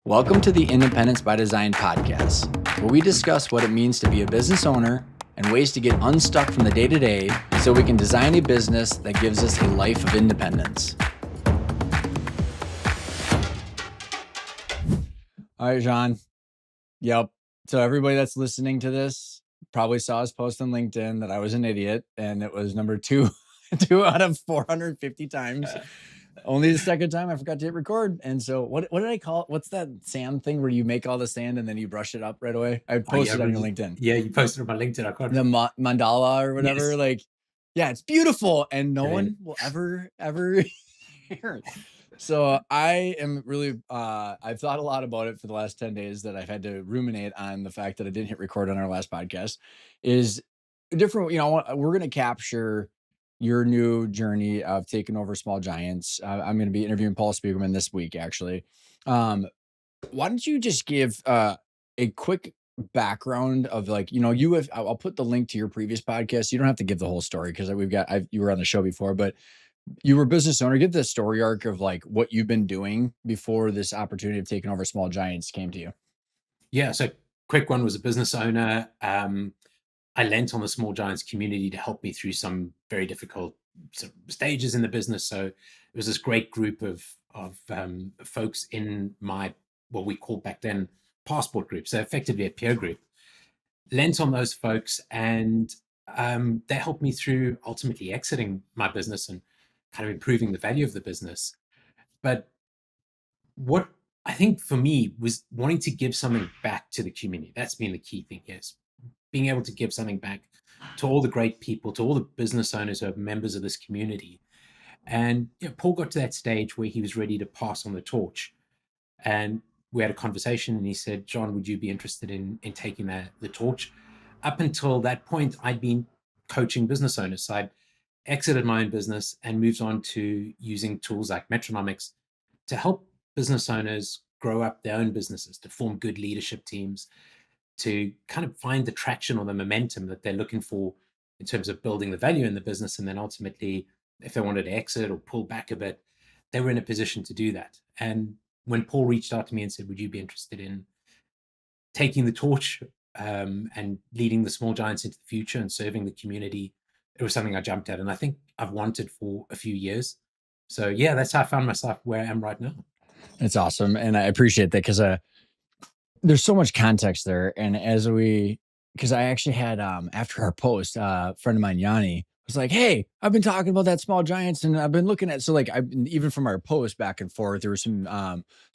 Welcome to the Independence by Design podcast, where we discuss what it means to be a business owner and ways to get unstuck from the day-to-day so we can design a business that gives us a life of independence. All right, Jean. Yep. So everybody that's listening to this probably saw us post on LinkedIn that I was an idiot, and it was number two out of 450 times. Only the second time I forgot to hit record. And so what did I call it? What's that sand thing where you make all the sand and then you brush it up right away? I posted on your LinkedIn. Yeah, you posted on my LinkedIn. I can't the mandala or whatever. Yes. Like, yeah, it's beautiful, and no one will ever hear it. So I am really, I've thought a lot about it for the last 10 days that I've had to ruminate on the fact that I didn't hit record on our last podcast. Is different. We're going to capture your new journey of taking over Small Giants. I'm going to be interviewing Paul Spiegelman this week, actually. Why don't you just give a quick background of, like, I'll put the link to your previous podcast. You don't have to give the whole story because you were on the show before, but you were a business owner. Give the story arc of like what you've been doing before this opportunity of taking over Small Giants came to you. Yeah. So quick one, was a business owner. I lent on the Small Giants community to help me through some very difficult stages in the business. So it was this great group of folks in my, what we called back then, passport group. So effectively a peer group. Lent on those folks, and they helped me through ultimately exiting my business and kind of improving the value of the business. But what I think for me was wanting to give something back to the community. That's been the key thing, is being able to give something back to all the great people, to all the business owners who are members of this community. And Paul got to that stage where he was ready to pass on the torch. And we had a conversation, and he said, "John, would you be interested in taking the torch?" Up until that point, I'd been coaching business owners. So I'd exited my own business and moved on to using tools like Metronomics to help business owners grow up their own businesses, to form good leadership teams, to kind of find the traction or the momentum that they're looking for in terms of building the value in the business. And then ultimately, if they wanted to exit or pull back a bit, they were in a position to do that. And when Paul reached out to me and said, "Would you be interested in taking the torch and leading the Small Giants into the future and serving the community?" it was something I jumped at, and I think I've wanted for a few years. So yeah, that's how I found myself where I am right now. It's awesome, and I appreciate that because there's so much context there. And because I actually had after our post, a friend of mine, Yanni, was like, "Hey, I've been talking about that Small Giants, and I've been looking at." So like, even from our post back and forth, there was some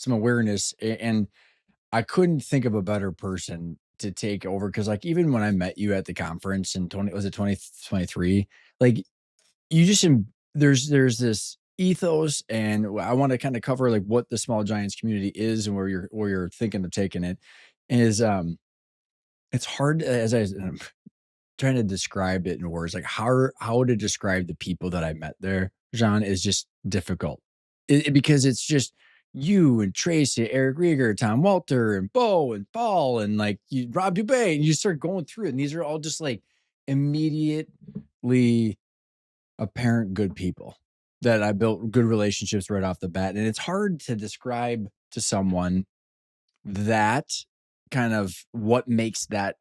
awareness, and I couldn't think of a better person to take over, because like even when I met you at the conference in 2023, like you just there's this ethos, and I want to kind of cover like what the Small Giants community is and where you're thinking of taking it. Is it's hard as I'm trying to describe it in words, like how to describe the people that I met there, Jean, is just difficult. Because it's just you and Tracy, Eric Rieger, Tom Walter, and Bo and Paul, and like Rob Dubay, and you start going through it, and these are all just like immediately apparent good people that I built good relationships right off the bat. And it's hard to describe to someone that kind of what makes that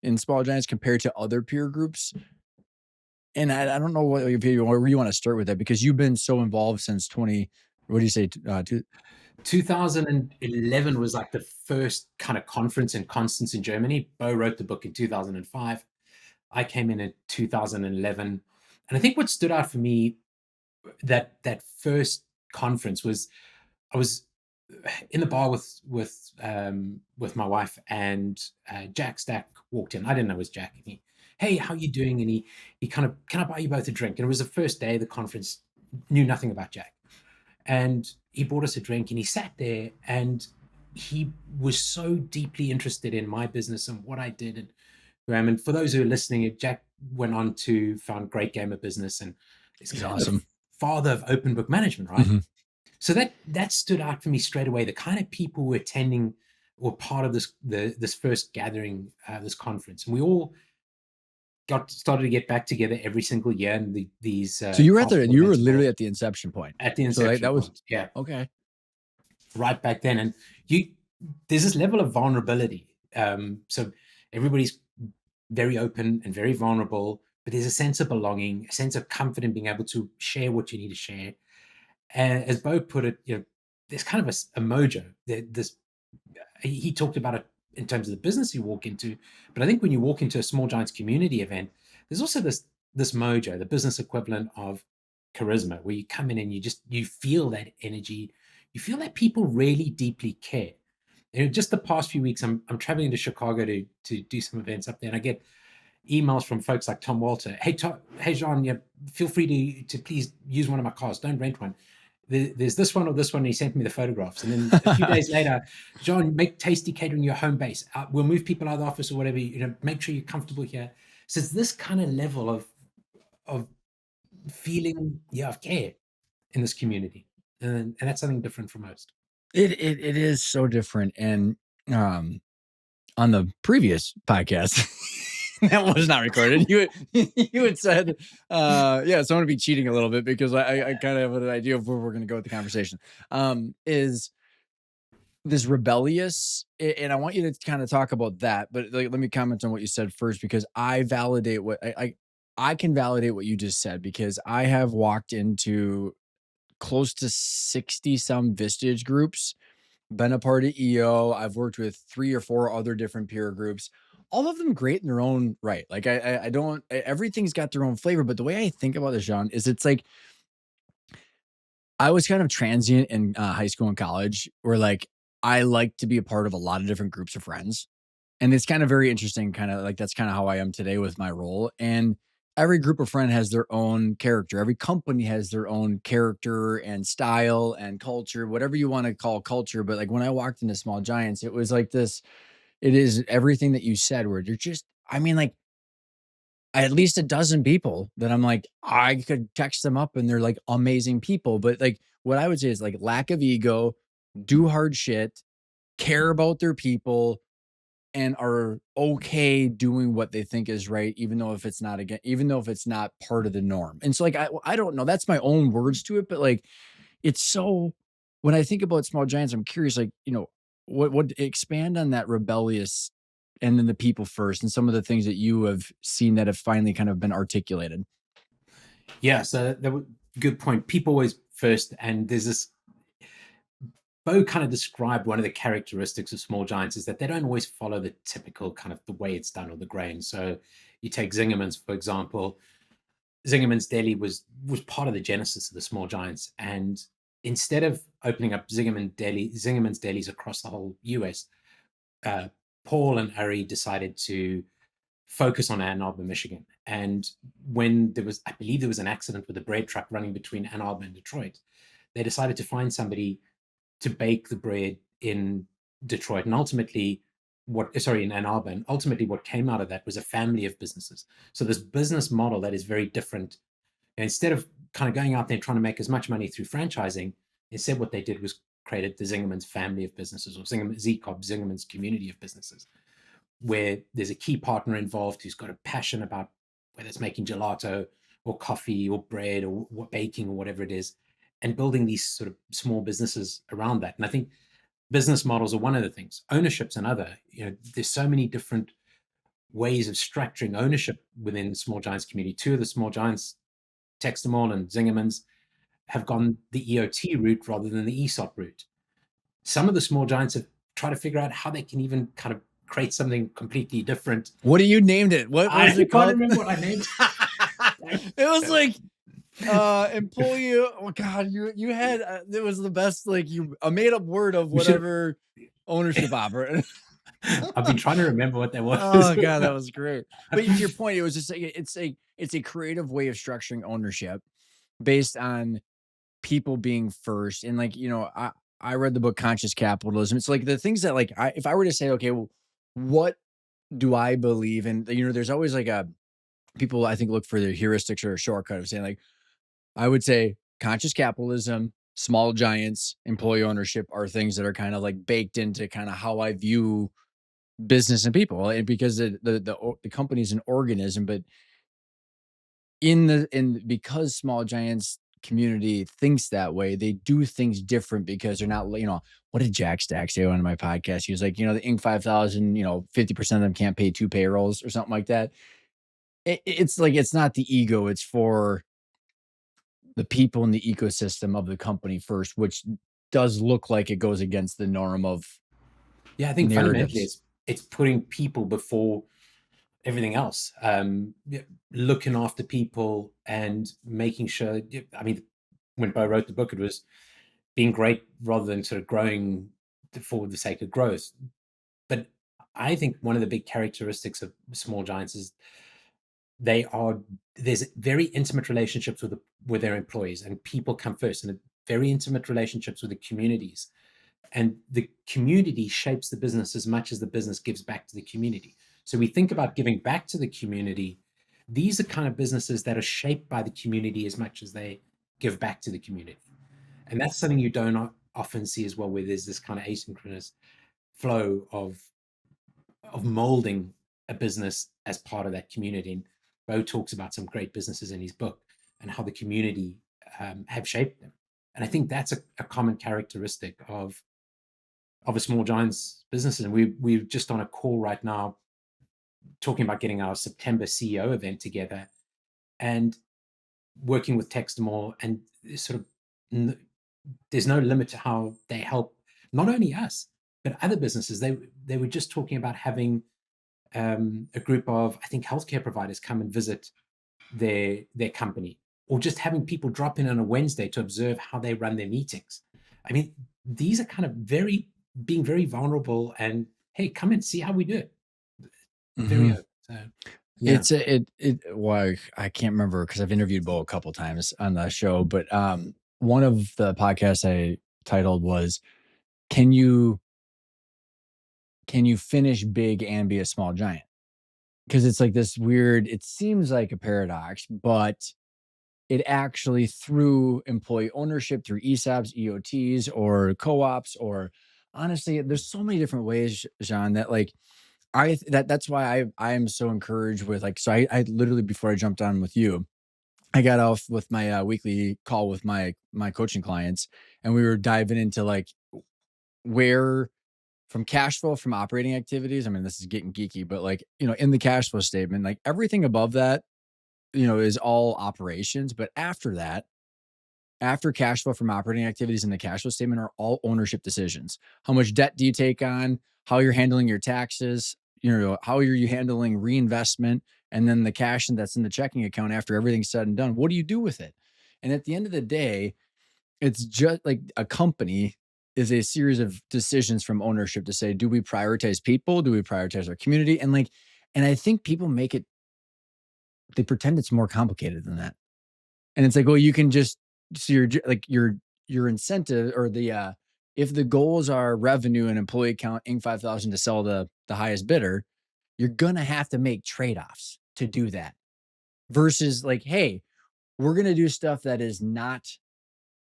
in Small Giants compared to other peer groups. And I don't know where you want to start with that, because you've been so involved since 2011 was like the first kind of conference in Constance in Germany. Bo wrote the book in 2005. I came in 2011. And I think what stood out for me that first conference was I was in the bar with my wife, and Jack Stack walked in. I didn't know it was Jack. And he, "Hey, how you doing?" And he kind of, "Can I buy you both a drink?" And it was the first day of the conference, knew nothing about Jack. And he bought us a drink, and he sat there, and he was so deeply interested in my business and what I did. And for those who are listening, Jack went on to found Great Gamer Business, and He's awesome. Father of open book management, right? Mm-hmm. So that stood out for me straight away. The kind of people who were attending were part of this first gathering, this conference, and we all started to get back together every single year. And these so you were literally at the inception point. At the inception that was point, yeah. Okay. right back then. And you there's this level of vulnerability. So everybody's very open and very vulnerable, but there's a sense of belonging, a sense of comfort in being able to share what you need to share. And as Bo put it, there's kind of a mojo. This he talked about it in terms of the business you walk into, but I think when you walk into a Small Giants community event, there's also this mojo, the business equivalent of charisma, where you come in and you feel that energy, you feel that people really deeply care. Just the past few weeks, I'm traveling to Chicago to do some events up there, and I get emails from folks like Tom Walter. Hey, hey, Jean, yeah, feel free to please use one of my cars. Don't rent one. There's this one or this one. And he sent me the photographs. And then a few days later, Jean, make tasty catering your home base. We'll move people out of the office or whatever. Make sure you're comfortable here. So it's this kind of level of feeling, of care in this community. And that's something different from most. It is so different. And on the previous podcast that was not recorded, you had said, yeah, so I'm gonna be cheating a little bit because I kind of have an idea of where we're gonna go with the conversation. Is this rebellious? And I want you to kind of talk about that, but like, let me comment on what you said first because I validate what I can validate what you just said because I have walked into close to 60 some Vistage groups, been a part of EO. I've worked with 3 or 4 other different peer groups, all of them great in their own right. Like I don't everything's got their own flavor, but the way I think about this, John, is it's like I was kind of transient in high school and college where like I like to be a part of a lot of different groups of friends. And it's kind of very interesting, kind of like that's kind of how I am today with my role. And every group of friend has their own character. Every company has their own character and style and culture, whatever you want to call culture. But like when I walked into Small Giants, it was like this, it is everything that you said, where you're just, I mean, like at least a dozen people that I'm like, I could text them up and they're like amazing people. But like what I would say is like lack of ego, do hard shit, care about their people, and are okay doing what they think is right, even though if it's not again, even though if it's not part of the norm. And so like I don't know, that's my own words to it, but like it's so when I think about Small Giants, I'm curious, like, what expand on that rebellious and then the people first and some of the things that you have seen that have finally kind of been articulated. Yeah, so that was good point. People always first, and there's this. Bo kind of described one of the characteristics of Small Giants is that they don't always follow the typical kind of the way it's done or the grain. So you take Zingerman's, for example. Zingerman's Deli was part of the genesis of the Small Giants, and instead of opening up Zingerman's delis across the whole US, uh, Paul and Ari decided to focus on Ann Arbor, Michigan. And when I believe there was an accident with a bread truck running between Ann Arbor and Detroit, they decided to find somebody to bake the bread in Detroit. And ultimately, in Ann Arbor, and ultimately what came out of that was a family of businesses. So this business model that is very different. And instead of kind of going out there and trying to make as much money through franchising, instead what they did was created the Zingerman's family of businesses, or Zingerman's community of businesses, where there's a key partner involved who's got a passion about whether it's making gelato or coffee or bread or baking or whatever it is, and building these sort of small businesses around that. And I think business models are one of the things. Ownership's another. There's so many different ways of structuring ownership within the Small Giants community. 2 of the Small Giants, Textamall and Zingerman's, have gone the EOT route rather than the ESOP route. Some of the Small Giants have tried to figure out how they can even kind of create something completely different. What do you named it? What was it called? I can't remember what I named it. Was like employee. Oh God, you had it was the best, like you a made up word of whatever ownership opera. I've been trying to remember what that was. Oh God, that was great. But to your point, it was just like it's a creative way of structuring ownership based on people being first. And like, I read the book Conscious Capitalism. It's like the things that like if I were to say, okay, well, what do I believe in? There's always like people I think look for the heuristics or a shortcut of saying like, I would say conscious capitalism, Small Giants, employee ownership are things that are kind of like baked into kind of how I view business and people. And because the company is an organism, but because Small Giants community thinks that way. They do things different because they're not, what did Jack Stack say on my podcast? He was like, the Inc. 5000, 50% of them can't pay two payrolls or something like that. It's like, it's not the ego, it's for the people in the ecosystem of the company first, which does look like it goes against the norm of Yeah, I think fundamentally narratives. it's putting people before everything else. Yeah, looking after people and making sure. I mean, when Bo wrote the book, it was being great rather than sort of growing for the sake of growth. But I think one of the big characteristics of small giants is they are there's very intimate relationships with their employees, and people come first, and very intimate relationships with the communities, and the community shapes the business as much as the business gives back to the community. So we think about giving back to the community. These are kind of businesses that are shaped by the community as much as they give back to the community, and that's something you don't often see as well, where there's this kind of asynchronous flow of molding a business as part of that community. And Bo talks about some great businesses in his book and how the community have shaped them. And I think that's a common characteristic of a small giants businesses. And we're just on a call right now talking about getting our September CEO event together and working with Textamore, and sort of there's no limit to how they help not only us but other businesses. They were just talking about having a group of, I think, healthcare providers come and visit their company, or just having people drop in on a Wednesday to observe how they run their meetings. I mean, these are kind of being very vulnerable, and hey, come and see how we do it. Very Mhm. open. So yeah. Well, I can't remember because I've interviewed Bo a couple times on the show, but one of the podcasts I titled was "Can you finish big and be a small giant?" Because it's like this weird. It seems like a paradox, but it actually, through employee ownership, through ESOPs, EOTs, or co-ops, or honestly, there's so many different ways, Jean, that like that's why I am so encouraged with, like, so I literally, before I jumped on with you, I got off with my weekly call with my coaching clients, and we were diving into like where, from cash flow from operating activities. I mean, this is getting geeky, but like, in the cash flow statement, like everything above that, is all operations. But after that, after cash flow from operating activities in the cash flow statement, are all ownership decisions. How much debt do you take on? How you're handling your taxes? How are you handling reinvestment? And then the cash that's in the checking account after everything's said and done, what do you do with it? And at the end of the day, it's just like a company is a series of decisions from ownership to say, do we prioritize people? Do we prioritize our community? And I think people they pretend it's more complicated than that. And it's like, well, you can just, so like your incentive, or if the goals are revenue and employee count, Inc. 5000 to sell the highest bidder, you're gonna have to make trade-offs to do that. Versus like, hey, we're gonna do stuff that is not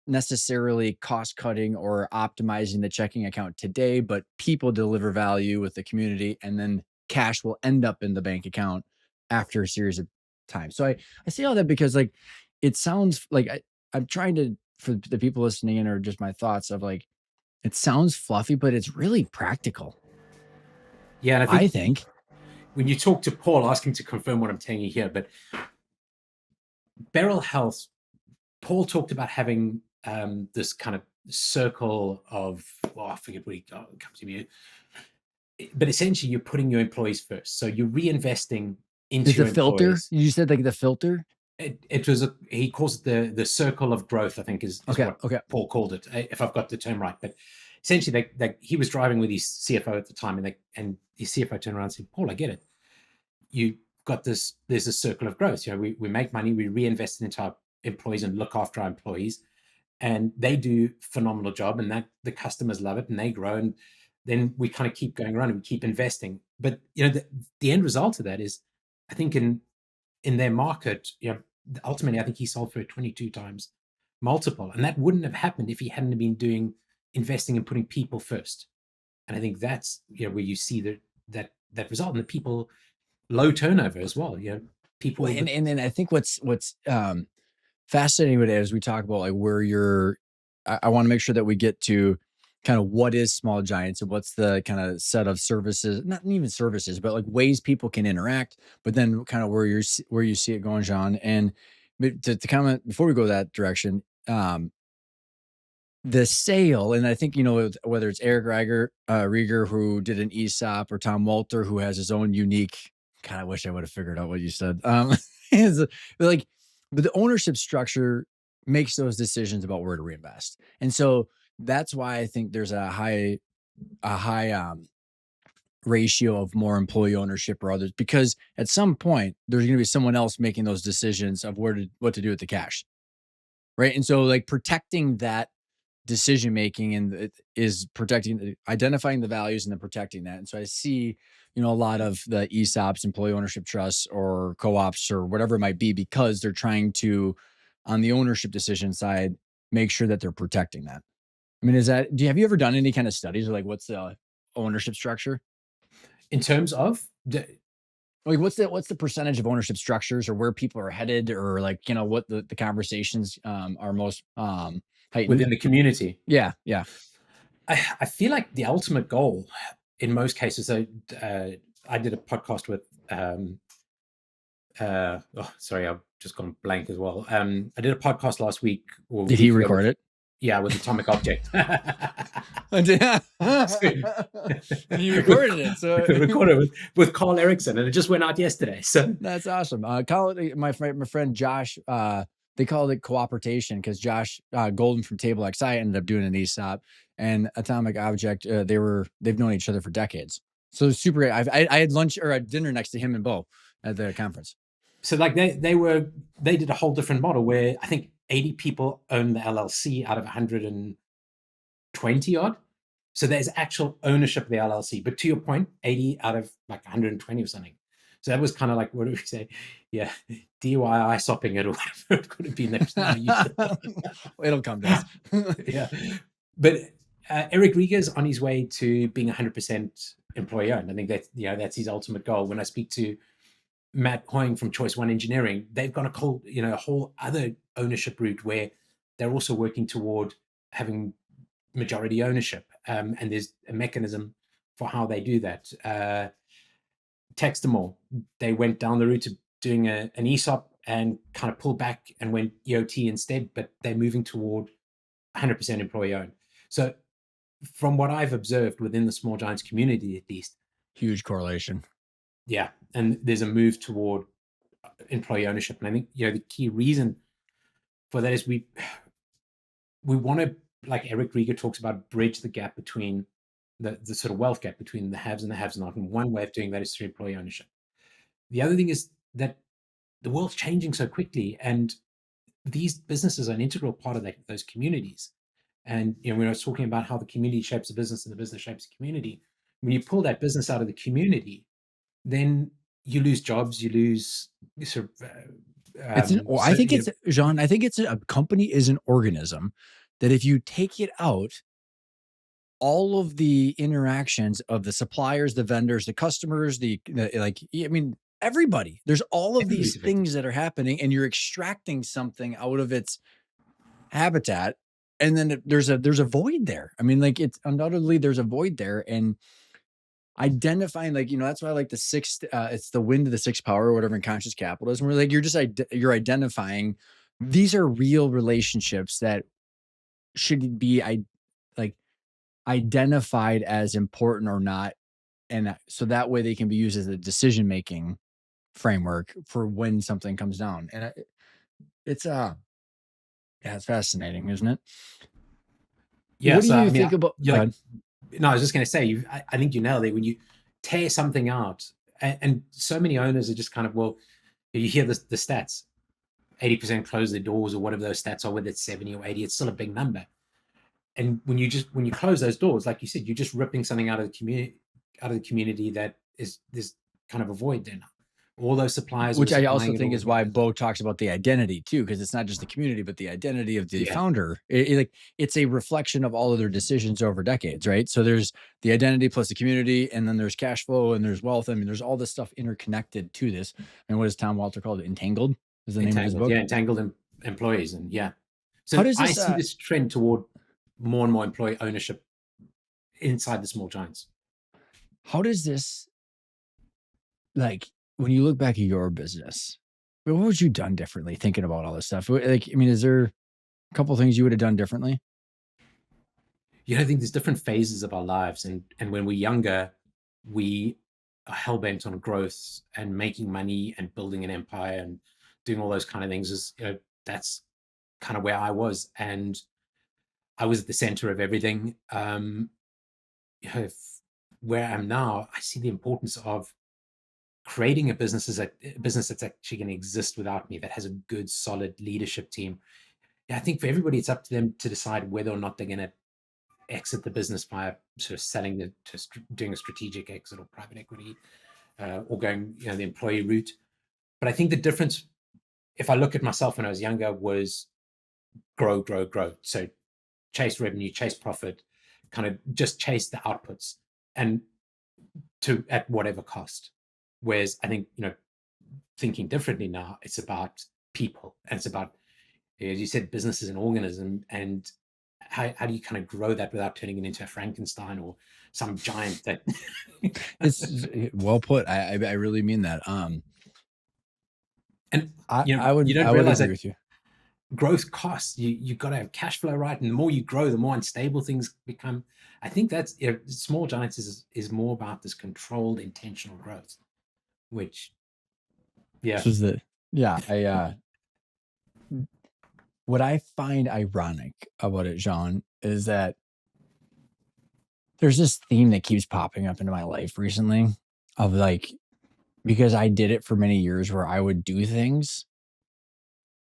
necessarily cost cutting or optimizing the checking account today, but people deliver value with the community, and then cash will end up in the bank account after a series of time. So I say all that because like it sounds like I'm trying to, for the people listening in, or just my thoughts of like, it sounds fluffy, but it's really practical. Yeah, and I I think think. when you talk to Paul, ask him to confirm what I'm telling you here. But Beryl Health, Paul talked about having this kind of circle of, well, I forget what he comes to me. But essentially, you're putting your employees first. So you're reinvesting Is into the your filter? employees. You said like the filter? It was he calls it the circle of growth, I think is Okay, what okay. Paul called it, if I've got the term right. But essentially, he was driving with his CFO at the time, and his CFO turned around and said, Paul, I get it. You got this, there's a circle of growth. We make money, we reinvest it into our employees and look after our employees, and they do a phenomenal job, and that the customers love it and they grow, and then we kind of keep going around and we keep investing. But the end result of that is, I think, in their market, ultimately, I think he sold for a 22 times multiple, and that wouldn't have happened if he hadn't been investing and putting people first. And I think that's where you see that result, and the people, low turnover as well. Well, People and that and then I think what's fascinating with it as we talk about like where you're. I want to make sure that we get to kind of what is Small Giants and what's the kind of set of services, not even services, but like ways people can interact. But then kind of where you see it going, Jean. And to comment before we go that direction, the sale, and I think, whether it's Eric Rieger, who did an ESOP, or Tom Walter, who has his own unique. God, I wish I would have figured out what you said. Is like, but the ownership structure makes those decisions about where to reinvest, and so that's why I think there's a high ratio of more employee ownership or others, because at some point there's going to be someone else making those decisions of what to do with the cash, right? And so like protecting that decision making and it is protecting identifying the values and then protecting that. And so I see, a lot of the ESOPs, employee ownership trusts or co-ops or whatever it might be, because they're trying to, on the ownership decision side, make sure that they're protecting that. I mean, have you ever done any kind of studies, or like what's the ownership structure? In terms of Like what's the percentage of ownership structures, or where people are headed, or like, what the conversations are most heightened? within the community, Yeah, yeah. I feel like the ultimate goal in most cases. So I did a podcast with oh, sorry, I've just gone blank as well. I did a podcast last week or a Did he week ago record with, it? yeah, with Atomic Object. So, And you with, recorded it, so recorded with Carl Erickson, and it just went out yesterday. So that's awesome. My friend Josh, they called it cooperation because Josh Golden from Table XI ended up doing an ESOP, and Atomic Object. They've known each other for decades. So it's super great. I had lunch or a dinner next to him and Bo at the conference. so like they did a whole different model where I think 80 people own the LLC out of 120 odd. So there's actual ownership of the LLC. But to your point, 80 out of like 120 or something. So that was kind of like, what do we say? Yeah, DIY sopping it or whatever it could have been. It'll come to us. Yeah. But Eric Rieger's on his way to being 100% employee owned. I think that's his ultimate goal. When I speak to Matt Hoying from Choice One Engineering, they've got a whole other ownership route where they're also working toward having majority ownership, and there's a mechanism for how they do that. Textamore, they went down the route of doing an ESOP and kind of pulled back and went EOT instead, but they're moving toward 100% employee owned. So from what I've observed within the Small Giants community, at least, Huge correlation. yeah, and there's a move toward employee ownership. And I think the key reason for that is we want to, like Eric Rieger talks about, bridge the gap between the sort of wealth gap between the haves and the haves not. And one way of doing that is through employee ownership. The other thing is that the world's changing so quickly, and these businesses are an integral part of those communities. And when I was talking about how the community shapes the business and the business shapes the community, when you pull that business out of the community, then you lose jobs, you lose sort of. I think it's Jean. I think it's a company is an organism that if you take it out, all of the interactions of the suppliers, the vendors, the customers, everybody. There's all of these things that are happening, and you're extracting something out of its habitat, and then there's a void there. I mean, like, it's undoubtedly there's a void there, and identifying, that's why I like the sixth. It's the wind of the sixth power or whatever in conscious capitalism. Where like you're identifying these are real relationships that should be identified as important or not, and so that way they can be used as a decision making framework for when something comes down. And it's yeah, it's fascinating, isn't it? Yeah. What do So you I mean, think about? no, I was just going to say, I think you nailed it when you tear something out, and so many owners are just kind of, well, you hear the stats, 80% close their doors or whatever those stats are, whether it's 70 or 80, it's still a big number. And when you close those doors, like you said, you're just ripping something out of the community that is there's kind of a void there now. All those suppliers, Which I also think is why Bo talks about the identity too, because it's not just the community, but the identity of the founder. It's a reflection of all of their decisions over decades, right? So there's the identity plus the community, and then there's cash flow and there's wealth. I mean, there's all this stuff interconnected to this. And what does Tom Walter call it? Entangled is the name of his book. Yeah, entangled and employees. And yeah, How so does I this see this trend toward more and more employee ownership inside the small giants. how does this, like, when you look back at your business, what would you done differently thinking about all this stuff? Like, I mean, is there a couple things you would have done differently? I think there's different phases of our lives, and when we're younger, we are hell bent on growth and making money and building an empire and doing all those kind of things. That's kind of where I was, and I was at the center of everything. If, where I am now, I see the importance of creating a business that's actually going to exist without me, that has a good, solid leadership team. Yeah, I think for everybody, it's up to them to decide whether or not they're going to exit the business via sort of selling doing a strategic exit or private equity, or going the employee route. But I think the difference, if I look at myself when I was younger, was grow, grow, grow. So chase revenue, chase profit, kind of just chase the outputs, and to at whatever cost. Whereas I think thinking differently now, it's about people, and it's about, as you said, business is an organism, and how do you kind of grow that without turning it into a Frankenstein or some giant that It's well put. I really mean that. and I you would don't I would realize agree that with you. growth costs. You've got to have cash flow right, and the more you grow, the more unstable things become. I think that's small giants is more about this controlled, intentional growth, which yeah, This was the yeah. What I find ironic about it, Jean, is that there's this theme that keeps popping up into my life recently of like, because I did it for many years where I would do things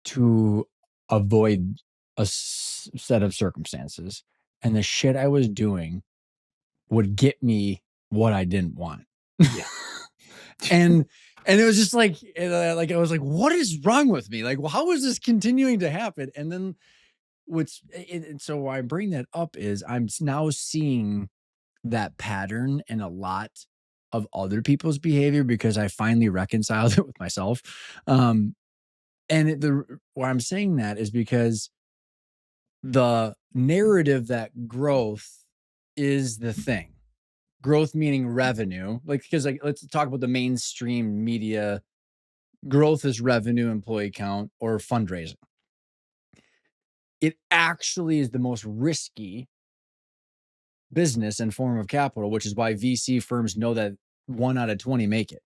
to avoid set of circumstances. And the shit I was doing would get me what I didn't want. yeah, and it was just like I was like, what is wrong with me? Like, well, how is this continuing to happen? And then so why I bring that up is now seeing that pattern in a lot of other people's behavior because I finally reconciled it with myself. Um, why I'm saying that is because the narrative that growth is the thing. Growth meaning revenue, like because like let's talk about the mainstream media. Growth is revenue, employee count, or fundraising. It actually is the most risky business and form of capital, which is why VC firms know that 1 out of 20 make it.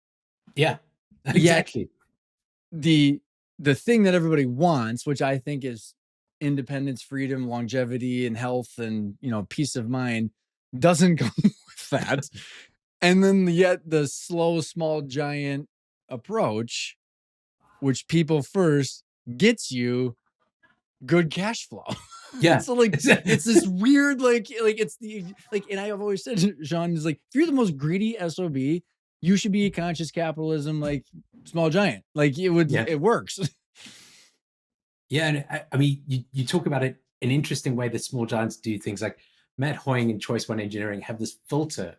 yeah, Yet exactly. the thing that everybody wants, which I think is independence, freedom, longevity, and health, and peace of mind, doesn't come with that. And then yet the slow, small, giant approach, which people first, gets you good cash flow. Yeah, So like it's this weird it's the like, and I've always said, Sean, is like, if you're the most greedy SOB, you should be a conscious capitalism like small giant. Like yeah. it works. Yeah, and I mean, you talk about it an interesting way that small giants do things. Like Matt Hoying and Choice One Engineering have this filter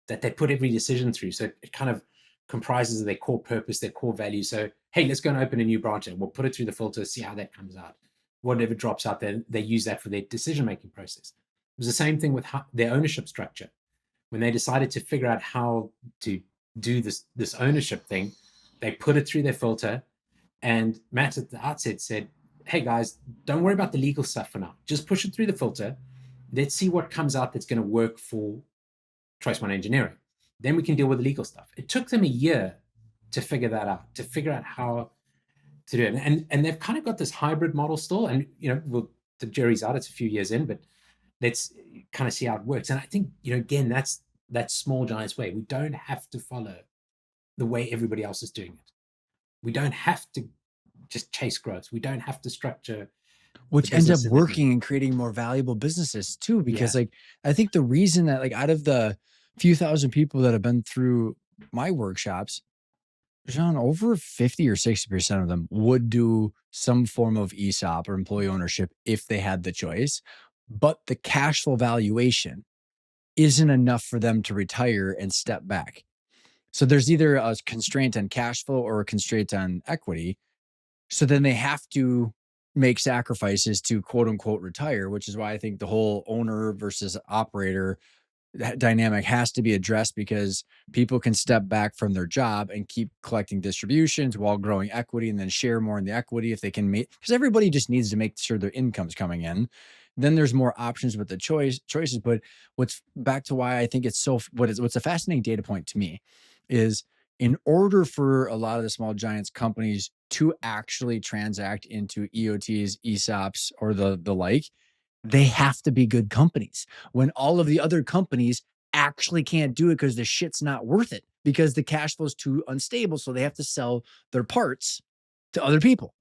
that they put every decision through. So it kind of comprises of their core purpose, their core value. So hey, let's go and open a new branch, and we'll put it through the filter, see how that comes out. Whatever drops out, then they use that for their decision making process. It was the same thing with their ownership structure. When they decided to figure out how to do this ownership thing, they put it through their filter. And Matt at the outset said, hey guys, don't worry about the legal stuff for now. Just push it through the filter. Let's see what comes out that's going to work for Choice One Engineering. Then we can deal with the legal stuff. It took them a year to figure that out, to figure out how to do it. And they've kind of got this hybrid model still. And the jury's out, it's a few years in, but let's kind of see how it works. And I think, again, that's that small giants way. We don't have to follow the way everybody else is doing it. We don't have to just chase growth. We don't have to structure the Which ends up business in that way. working and creating more valuable businesses too. Yeah. Because like I think the reason that like out of the few thousand people that have been through my workshops, John, over 50 or 60% of them would do some form of ESOP or employee ownership if they had the choice. But the cash flow valuation isn't enough for them to retire and step back. So there's either a constraint on cash flow or a constraint on equity. So then they have to make sacrifices to quote unquote retire, which is why I think the whole owner versus operator dynamic has to be addressed, because people can step back from their job and keep collecting distributions while growing equity and then share more in the equity if they can make, because everybody just needs to make sure their income's coming in. Then there's more options with the choices. But what's back to why I think it's so, what's a fascinating data point to me is, in order for a lot of the small giants companies to actually transact into EOTs, ESOPs, or the like, they have to be good companies, when all of the other companies actually can't do it because the shit's not worth it, because the cash flow is too unstable. So they have to sell their parts to other people.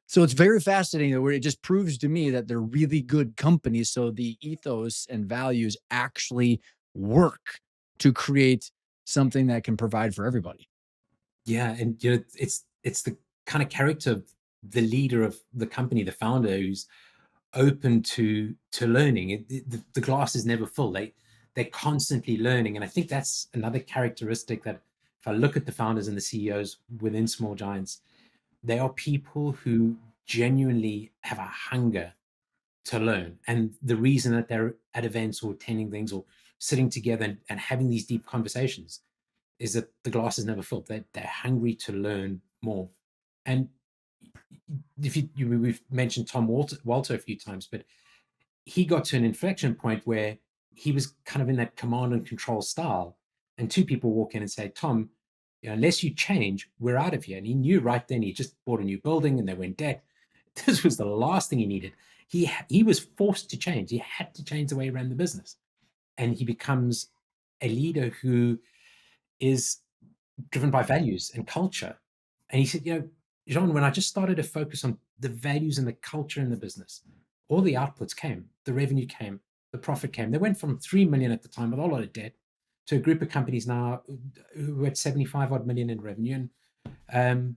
So it's very fascinating, where it just proves to me that they're really good companies. So the ethos and values actually work to create something that can provide for everybody. Yeah, and it's the kind of character of the leader of the company, the founder, who's open to learning. The glass is never full. They're constantly learning, and I think that's another characteristic that, if I look at the founders and the CEOs within small giants, they are people who genuinely have a hunger to learn. And the reason that they're at events or attending things or sitting together and having these deep conversations is that the glass is never full. They're hungry to learn more. And if we've mentioned Tom Walter a few times, but he got to an inflection point where he was kind of in that command and control style. And two people walk in and say, Tom, unless you change, we're out of here. And he knew right then, he just bought a new building and they were in debt. This was the last thing he needed. He was forced to change. He had to change the way he ran the business. And he becomes a leader who is driven by values and culture. And he said, Jean, when I just started to focus on the values and the culture in the business, all the outputs came, the revenue came, the profit came. They went from 3 million at the time with a lot of debt to a group of companies now who had 75 odd million in revenue and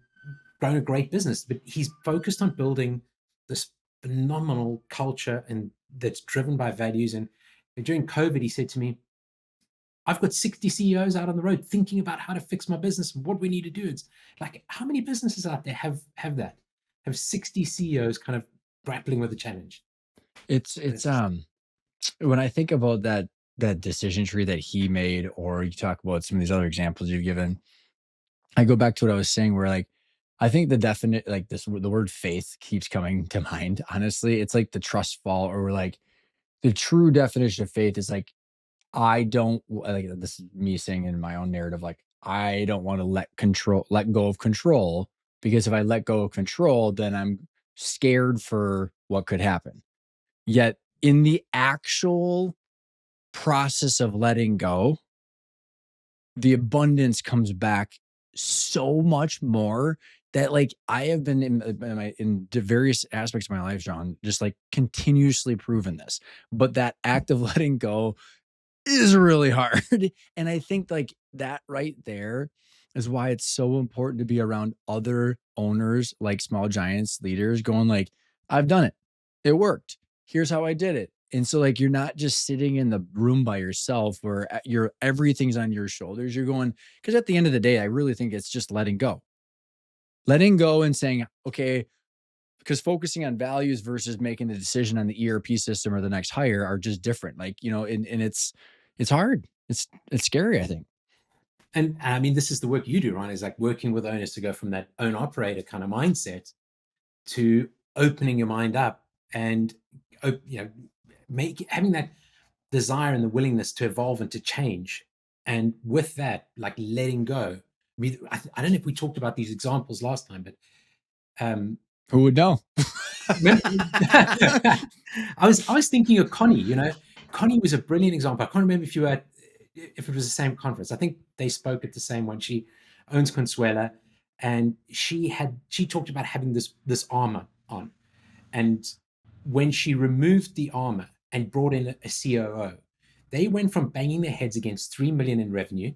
grown a great business. But he's focused on building this phenomenal culture and that's driven by values. And during COVID, he said to me, I've got 60 CEOs out on the road thinking about how to fix my business and what we need to do. It's like, how many businesses out there have that? Have 60 CEOs kind of grappling with the challenge? It's when I think about that decision tree that he made, or you talk about some of these other examples you've given, I go back to what I was saying, where like, I think the definite, like the word faith keeps coming to mind. Honestly, it's like the trust fall, or like the true definition of faith is like, I don't like, this is me saying in my own narrative, like, I don't want to let go of control, because if I let go of control, then I'm scared for what could happen. Yet in the actual process of letting go, the abundance comes back so much more, that like I have been in the various aspects of my life, John, just like continuously proven this. But that act of letting go is really hard. And I think like that right there is why it's so important to be around other owners, like small giants leaders, going like, I've done it. It worked. Here's how I did it. And so like, you're not just sitting in the room by yourself where everything's on your shoulders. You're going, because at the end of the day, I really think it's just letting go and saying, okay, because focusing on values versus making the decision on the ERP system or the next hire are just different. Like, and it's hard. It's scary, I think. And I mean, this is the work you do, right? Is like working with owners to go from that own operator kind of mindset to opening your mind up and, having that desire and the willingness to evolve and to change. And with that, like letting go. I mean, I don't know if we talked about these examples last time, but Who would know? I was thinking of Connie. Connie was a brilliant example. I can't remember if it was the same conference. I think they spoke at the same one. She owns Consuela, and she talked about having this armor on, and when she removed the armor and brought in a COO, they went from banging their heads against 3 million in revenue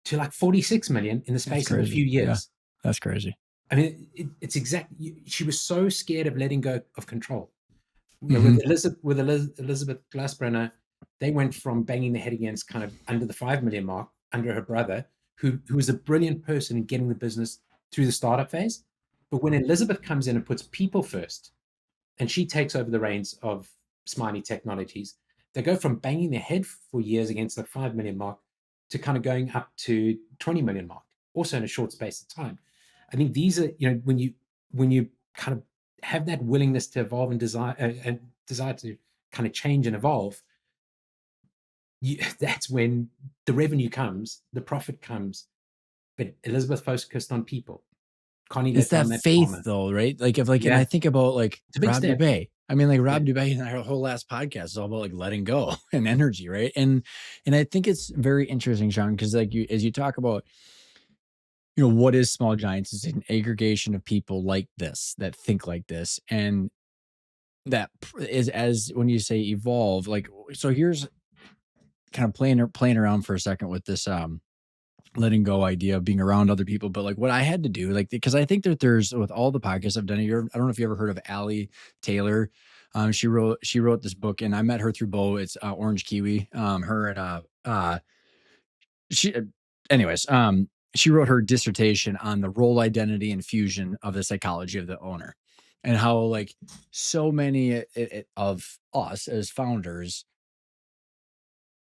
to like 46 million in the That's space of a few crazy. Yeah, years. that's crazy. I mean, it's exactly. She was so scared of letting go of control. Mhm. With Elizabeth Glassbrenner, they went from banging their head against kind of under the 5 million mark under her brother, who was a brilliant person in getting the business through the startup phase. But when Elizabeth comes in and puts people first, and she takes over the reins of Smiley Technologies, they go from banging their head for years against the 5 million mark to kind of going up to 20 million mark, also in a short space of time. I think these are, when you kind of have that willingness to evolve and desire to kind of change and evolve, that's when the revenue comes, the profit comes. But Elizabeth focused on people. Connie It's left on that that faith farmer. though, right? Like if like, and Yeah, I think about like it's a big Rob step. Dubay. I mean, like Yeah. Rob Dubay and our whole last podcast is all about like letting go and energy, right? And I think it's very interesting, Sean, because like you as you talk about, what is Small Giants? It's an aggregation of people like this that think like this, and that is as when you say evolve, like so. Here's kind of playing around for a second with this letting go idea of being around other people. But like what I had to do, like, because I think that there's with all the podcasts I've done, I don't know if you ever heard of Allie Taylor. She wrote this book, and I met her through Bo. It's Orange Kiwi. Her and she, anyways, she wrote her dissertation on the role, identity, and fusion of the psychology of the owner, and how like so many of us as founders,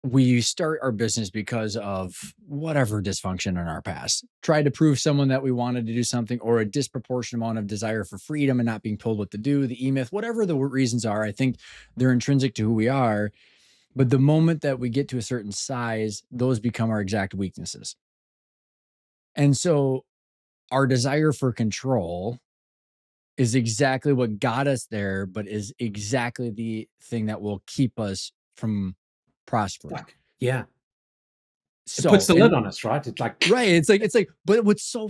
we start our business because of whatever dysfunction in our past. Tried to prove someone that we wanted to do something, or a disproportionate amount of desire for freedom and not being told what to do, the e-myth, whatever the reasons are. I think they're intrinsic to who we are. But the moment that we get to a certain size, those become our exact weaknesses. And so our desire for control is exactly what got us there, but is exactly the thing that will keep us from prospering. Fuck. Yeah. It puts So, the lid and on us, right? It's like, right. It's like, but what's so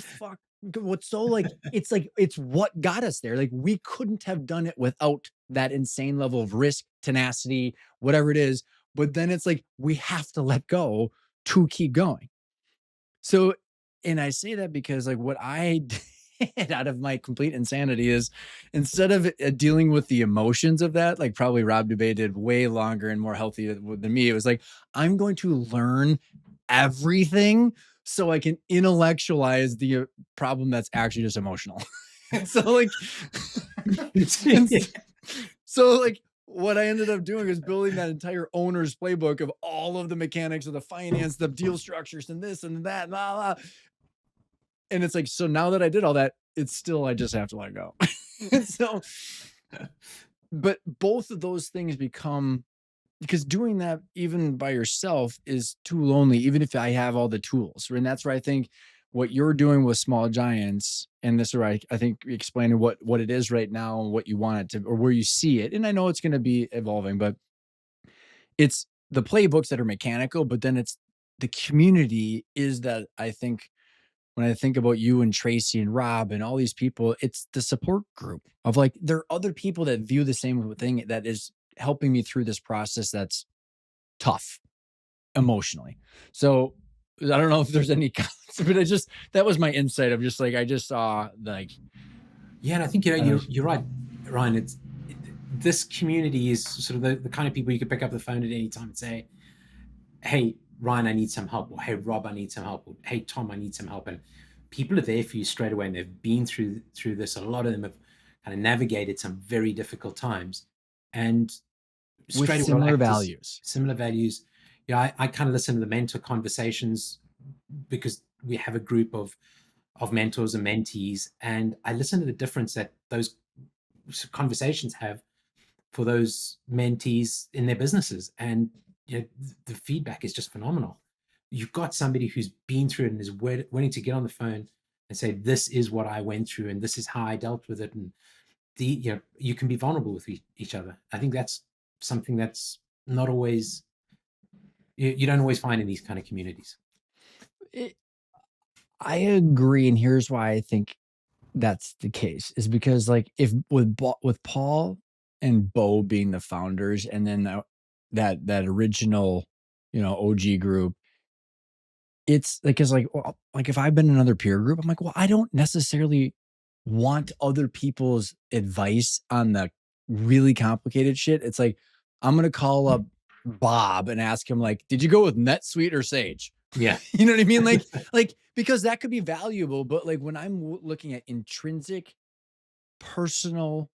like, it's what got us there. Like we couldn't have done it without that insane level of risk, tenacity, whatever it is. But then it's like, we have to let go to keep going. So, and I say that because like what I did out of my complete insanity is instead of dealing with the emotions of that, like probably Rob Dubay did way longer and more healthy than me. It was like, I'm going to learn everything so I can intellectualize the problem that's actually just emotional. And so like, and so like what I ended up doing is building that entire owner's playbook of all of the mechanics of the finance, the deal structures, and this and that, blah, blah. And it's like, so now that I did all that, it's still I just have to let go. So, but both of those things become, because doing that even by yourself is too lonely, even if I have all the tools. And that's where I think what you're doing with Small Giants, and this is where I think explaining what it is right now and what you want it to, or where you see it. And I know it's going to be evolving, but it's the playbooks that are mechanical, but then it's the community is that I think when I think about you and Tracy and Rob and all these people, it's the support group of like, there are other people that view the same thing that is helping me through this process that's tough emotionally. So I don't know if there's any comments, but that was my insight of just like, I just saw like, yeah, and I think you're right, Ryan. This community is sort of the kind of people you could pick up the phone at any time and say, "Hey, Ryan, I need some help," or "Hey, Rob, I need some help," or "Hey, Tom, I need some help." And people are there for you straight away, and they've been through this. A lot of them have kind of navigated some very difficult times, and with straight away will similar act as values. similar values. Yeah, I kind of listen to the mentor conversations because we have a group of mentors and mentees, and I listen to the difference that those conversations have for those mentees in their businesses, and the feedback is just phenomenal. You've got somebody who's been through it and is willing to get on the phone and say, "This is what I went through, and this is how I dealt with it," and you can be vulnerable with each other. I think that's something that's not always you don't always find in these kind of communities. It, I agree. And here's why I think that's the case is because like if with Paul and Bo being the founders, and then that original OG group, it's like, cuz like, well, like if I've been in another peer group, I'm like, well, I don't necessarily want other people's advice on the really complicated shit. It's like I'm going to call up Bob and ask him like, did you go with NetSuite or Sage? Yeah. You know what I mean? Like because that could be valuable, but like when I'm looking at intrinsic personal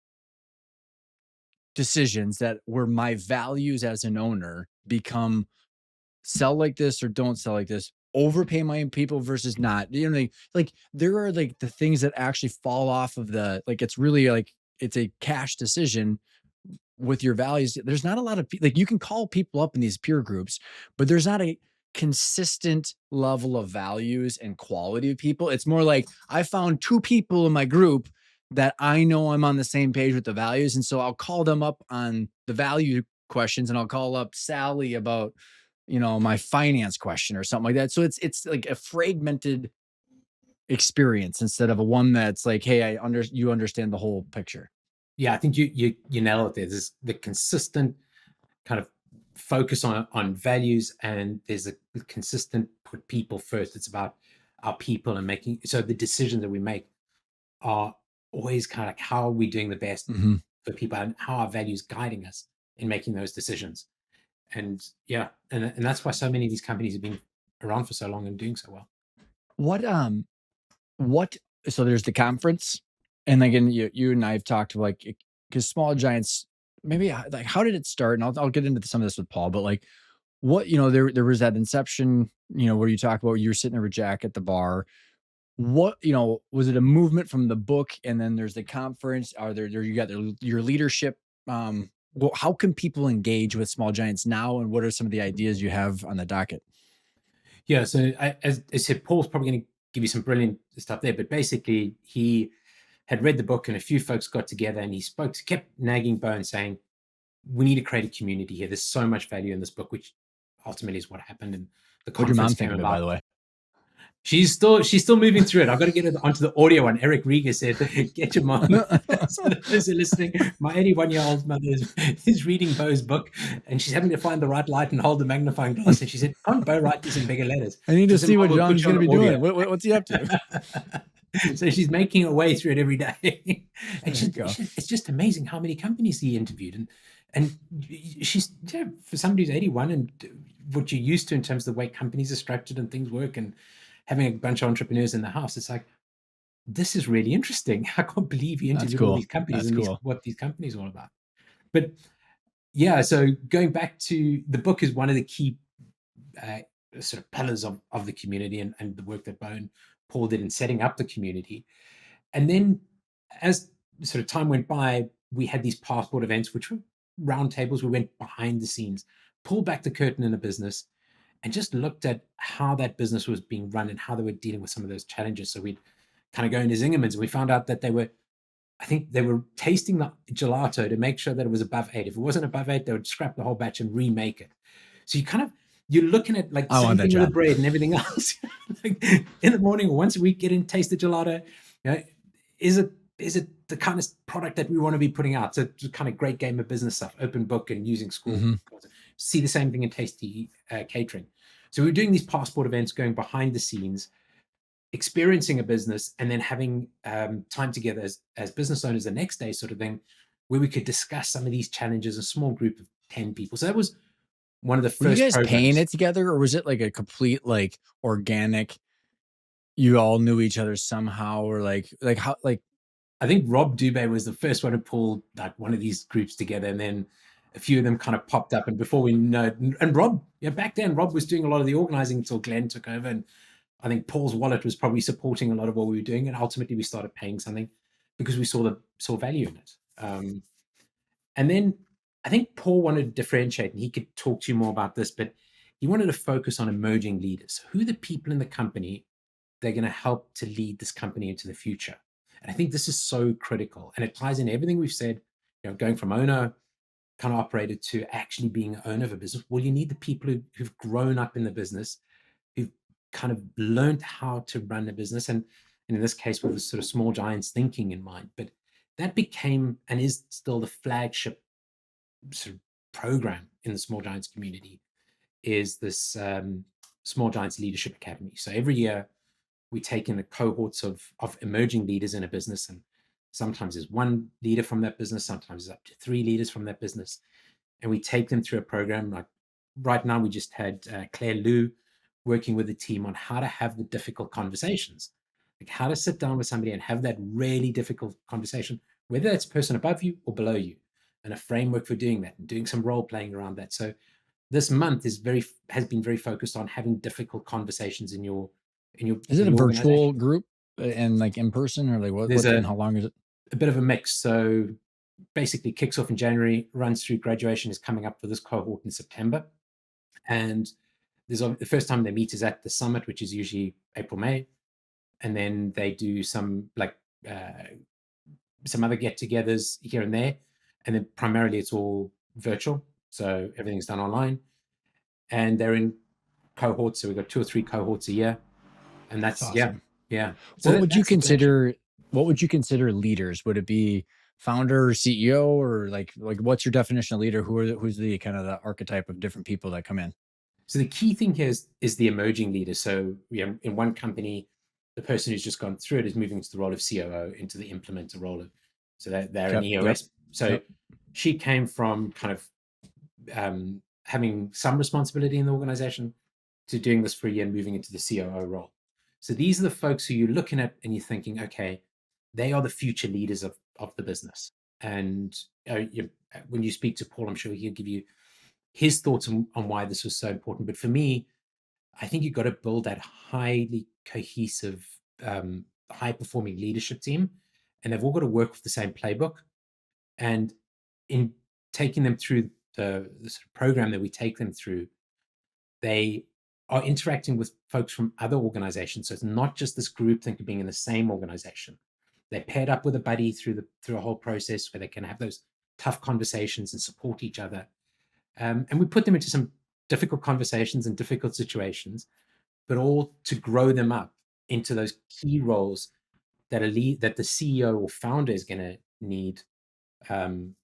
decisions that where my values as an owner become sell like this or don't sell like this, overpay my people versus not. You know, like there are like the things that actually fall off of the like it's really like it's a cash decision with your values. There's not a lot of like you can call people up in these peer groups, but there's not a consistent level of values and quality of people. It's more like I found two people in my group that I know I'm on the same page with the values. And so I'll call them up on the value questions and I'll call up Sally about, my finance question or something like that. So it's like a fragmented experience instead of a one that's like, hey, you understand the whole picture. Yeah, I think you nail it there. There's the consistent kind of focus on values, and there's a consistent put people first. It's about our people and making so the decisions that we make are always kind of like how are we doing the best Mhm. for people and how our values guiding us in making those decisions. And yeah, and that's why so many of these companies have been around for so long and doing so well. What what so there's the conference, and again, you and I have talked like because small giants maybe like how did it start? And I'll get into some of this with Paul, but like what there was that inception, where you talk about you were sitting there with Jack at the bar. What was it a movement from the book, and then there's the conference? Are there you got your leadership? Well, how can people engage with small giants now, and what are some of the ideas you have on the docket? Yeah, so as I said, Paul's probably going to give you some brilliant stuff there, but basically he had read the book and a few folks got together and he kept nagging Bo and saying, we need to create a community here. There's so much value in this book, which ultimately is what happened. And the What'd your conference mom came think of it, by about. the way? She's still moving through it. I've got to get it onto the audio one. Eric Rieger said, "Get your mom." So those are listening. My 81-year-old mother is reading Bo's book, and she's having to find the right light and hold the magnifying glass. And she said, "Can't Bo write this in bigger letters?" I need So I to said, see "Mom, what we'll put John's you on going to the be audio." doing. What's he up to? So she's making her way through it every day, and There you go. it's just amazing how many companies he interviewed, and she's for somebody who's 81 and what you're used to in terms of the way companies are structured and things work and having a bunch of entrepreneurs in the house, it's like this is really interesting. I can't believe he That's interviewed all cool. these companies That's and cool. what these companies are all about. But yeah, so going back to the book is one of the key uh, sort of pillars of the community and the work that Bo and Paul did in setting up the community. And then as sort of time went by, we had these passport events, which were roundtables. We went behind the scenes, pulled back the curtain in a business, and just looked at how that business was being run and how they were dealing with some of those challenges. So we'd kind of go into Zingerman's and we found out that I think they were tasting the gelato to make sure that it was above 8. If it wasn't above 8, they would scrap the whole batch and remake it. So you're looking at like I same want that thing with the job. bread and everything else. Like in the morning or once a week, get in, taste the gelato. You know, is it the kind of product that we want to be putting out? So it's a kind of great game of business stuff, open book and using school. Mhm. See the same thing in tasty catering. So we were doing these passport events, going behind the scenes, experiencing a business, and then having time together as business owners the next day, sort of thing, where we could discuss some of these challenges. A small group of 10 people. So that was one of the Were you first guys paying programs. it together, or was it like a complete like organic? You all knew each other somehow, or like how like I think Rob Dubé was the first one to pull like one of these groups together, and then a few of them kind of popped up. And before we know it, and Rob, yeah, back then Rob was doing a lot of the organizing until Glenn took over, and I think Paul's wallet was probably supporting a lot of what we were doing. And ultimately, we started paying something because we saw value in it. And then I think Paul wanted to differentiate, and he could talk to you more about this, but he wanted to focus on emerging leaders. Who are the people in the company that are going to help to lead this company into the future? And I think this is so critical, and it ties in everything we've said. Going from owner kind of operator to actually being an owner of a business. Well, you need the people who've grown up in the business, who've kind of learned how to run a business, and in this case, with the sort of small giants thinking in mind. But that became and is still the flagship sort of program in the small giants community is this small giants leadership academy. So every year we take in a cohorts of emerging leaders in a business, and sometimes there's one leader from that business, sometimes it's up to 3 leaders from that business, and we take them through a program. Like right now we just had Claire Liu working with the team on how to have the difficult conversations, like how to sit down with somebody and have that really difficult conversation, whether it's a person above you or below you, and a framework for doing that and doing some role playing around that. So this month has been very focused on having difficult conversations in your Is it a virtual organization. group and like in person or like There's what and how long is it? a bit of a mix. So basically kicks off in January, runs through graduation is coming up for this cohort in September. And the first time they meet is at the summit, which is usually April, May. And then they do uh, some other get-togethers here and there. And then primarily it's all virtual. So everything's done online. And they're in cohorts. So we've got 2 or 3 cohorts a year. And That's that's, yeah, awesome. yeah. So What would you that's the connection. consider what would you consider leaders? Would it be founder, CEO, or like what's your definition of leader? Who's the kind of the archetype of different people that come in? So the key thing here is the emerging leader. So in one company, the person who's just gone through it is moving to the role of COO, into the implementer role of, so they're an Yep, yep, EOS. So yep. she came from kind of having some responsibility in the organization to doing this for a year and moving into the COO role. So these are the folks who you're looking at and you're thinking, okay, they are the future leaders of the business. And when you speak to Paul, I'm sure he'll give you his thoughts on why this was so important. But for me, I think you've got to build that highly cohesive, high performing leadership team, and they've all got to work with the same playbook. And in taking them through the sort of program that we take them through, they are interacting with folks from other organizations. So it's not just this group think of being in the same organization. They're paired up with a buddy through a whole process where they can have those tough conversations and support each other. And we put them into some difficult conversations and difficult situations, but all to grow them up into those key roles that the CEO or founder is going to need um,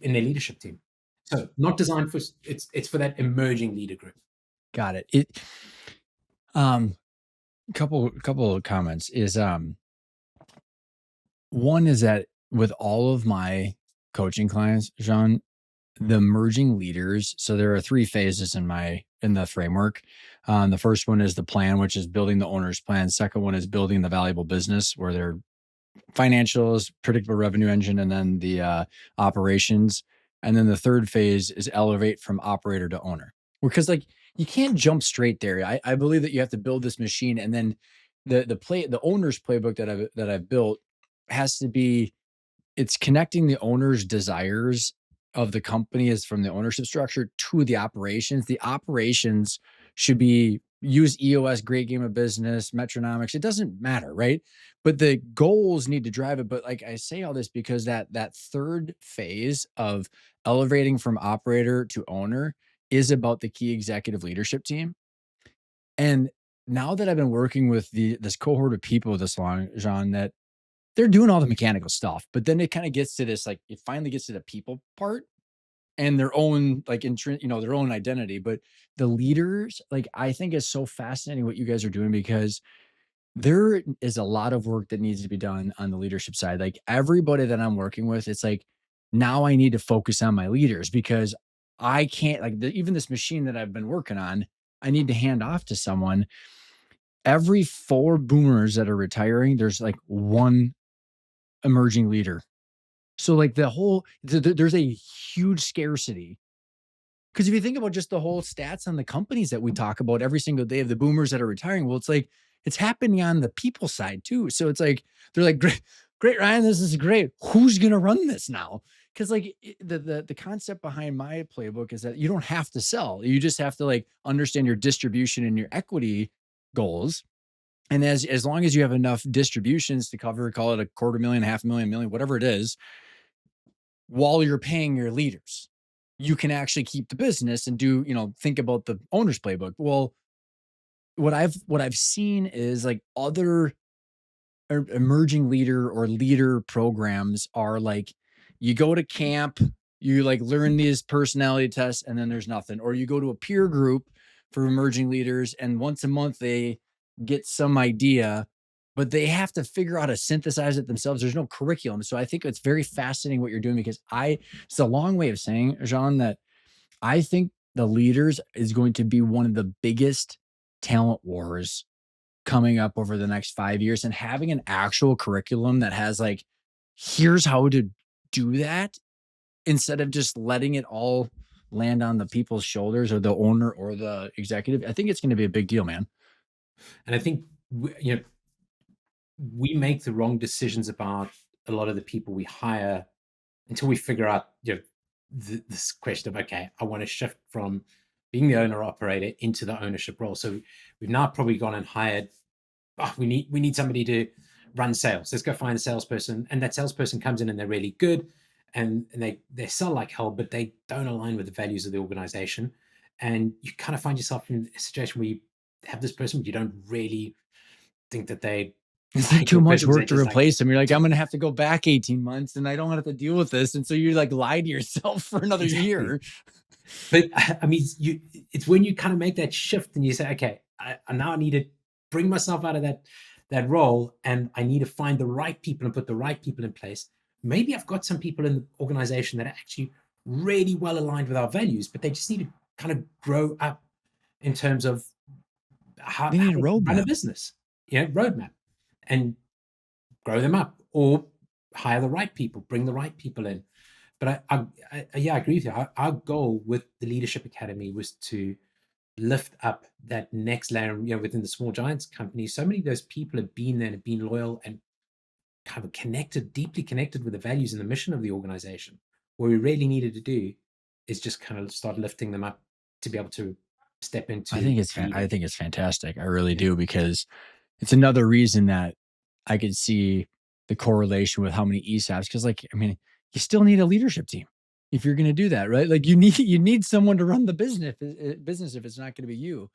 in their leadership team. So not designed for it's for that emerging leader group. Got it. Um couple of comments is one is that with all of my coaching clients, Jean, the emerging leaders, so there are 3 phases in the framework. The first one is the plan, which is building the owner's plan. Second one is building the valuable business, where they're financials, predictable revenue engine, and then the operations. And then the third phase is elevate from operator to owner. Because like you can't jump straight there. I believe that you have to build this machine, and then the owner's playbook that I've built has to be, it's connecting the owner's desires of the company is from the ownership structure to the operations. The operations should be use EOS, great game of business, metronomics. It doesn't matter, right? But the goals need to drive it. But like I say all this because that third phase of elevating from operator to owner is about the key executive leadership team. And now that I've been working with this cohort of people this long, Jean, that they're doing all the mechanical stuff, but then it kind of gets to this, like it finally gets to the people part and their own like their own identity. But the leaders, like I think is so fascinating what you guys are doing because there is a lot of work that needs to be done on the leadership side. Like everybody that I'm working with, it's like now I need to focus on my leaders because I can't even this machine that I've been working on, I need to hand off to someone. Every 4 boomers that are retiring, there's like one emerging leader. So like there's a huge scarcity. Because if you think about just the whole stats on the companies that we talk about every single day of the boomers that are retiring, well, it's like it's happening on the people side too. So it's like they're like, great, Ryan, this is great. Who's gonna run this now? Because like the concept behind my playbook is that you don't have to sell. You just have to like understand your distribution and your equity goals. And as long as you have enough distributions to cover, call it a quarter million, half a million, million, whatever it is, while you're paying your leaders, you can actually keep the business and do, think about the owner's playbook. Well, what I've seen is like other emerging leader or leader programs are like you go to camp, you like learn these personality tests, and then there's nothing. Or you go to a peer group for emerging leaders, and once a month they get some idea, but they have to figure out how to synthesize it themselves. There's no curriculum. So I think it's very fascinating what you're doing because it's a long way of saying, Jean, that I think the leaders is going to be one of the biggest talent wars coming up over the next 5 years and having an actual curriculum that has like, here's how to do that instead of just letting it all land on the people's shoulders or the owner or the executive. I think it's going to be a big deal, man. And I think we make the wrong decisions about a lot of the people we hire until we figure out this question of, okay, I want to shift from being the owner operator into the ownership role. So we've now probably gone and hired, we need somebody to run sales. Let's go find a salesperson. And that salesperson comes in and they're really good and they sell like hell, but they don't align with the values of the organization. And you kind of find yourself in a situation where you have this person, but you don't really think that they It's like like too the much person. They're work to just like, replace them. You're like, I'm going to have to go back 18 months and I don't have to deal with this. And so you like lie to yourself for another exactly. year. But I mean, it's when you kind of make that shift and you say, okay, I now need to bring myself out of that role, and I need to find the right people and put the right people in place. Maybe I've got some people in the organization that are actually really well aligned with our values, but they just need to kind of grow up in terms of how They need a to run a roadmap. business, roadmap, and grow them up, or hire the right people, bring the right people in. But yeah, I agree with you. Our goal with the Leadership Academy was to lift up that next layer, within the Small Giants company. So many of those people have been there and have been loyal and kind of connected, deeply connected with the values and the mission of the organization. What we really needed to do is just kind of start lifting them up to be able to step into I leading. think it's fantastic. I really Yeah, do, because it's another reason that I could see the correlation with how many ESAPs. Because, like, I mean, you still need a leadership team if you're going to do that, right? Like, you need someone to run the business if it's not going to be you.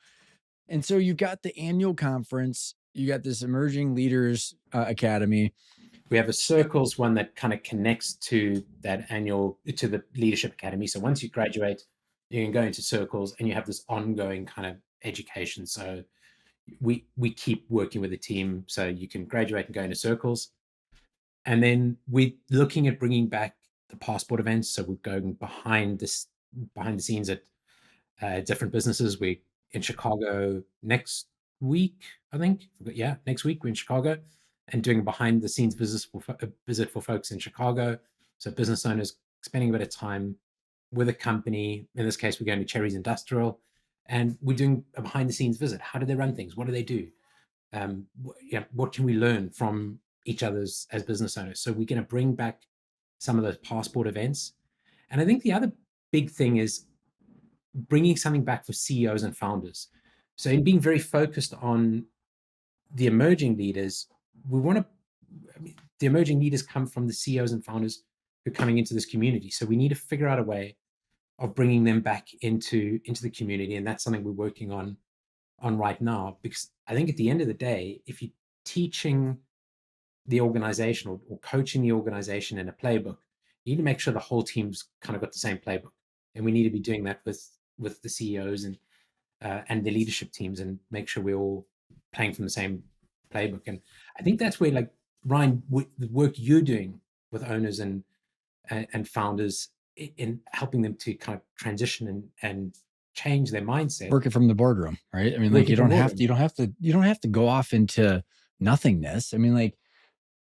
And so you've got the annual conference, you got this emerging leaders academy. we have a circles one that kind of connects to the Leadership Academy. So once you graduate, you can go into circles and you have this ongoing kind of education. So we keep working with the team, so you can graduate and go into circles. And then we're looking at bringing back the passport events. So we're going behind the scenes at different businesses. We're in Chicago next week, I think. Yeah, next week we're in Chicago and doing a behind the scenes visit for folks in Chicago. So business owners spending a bit of time with a company. In this case, we're going to Cherry's Industrial, and we're doing a behind the scenes visit. How do they run things? What do they do? What can we learn from each other's as business owners? So we're going to bring back some of those passport events. And I think the other big thing is bringing something back for CEOs and founders. So in being very focused on the emerging leaders, we want to, the emerging leaders come from the CEOs and founders who are coming into this community. So we need to figure out a way of bringing them back into the community. And that's something we're working on right now, because I think at the end of the day, if you're teaching the organization or coaching the organization in a playbook, you need to make sure the whole team's kind of got the same playbook, and we need to be doing that with the CEOs and the leadership teams, and make sure we're all playing from the same playbook. And I think that's where, like, Ryan, the work you're doing with owners and founders in helping them to kind of transition and change their mindset, Working from the boardroom, right? I mean, like, working from boardroom. you don't have to go off into nothingness. I mean, like,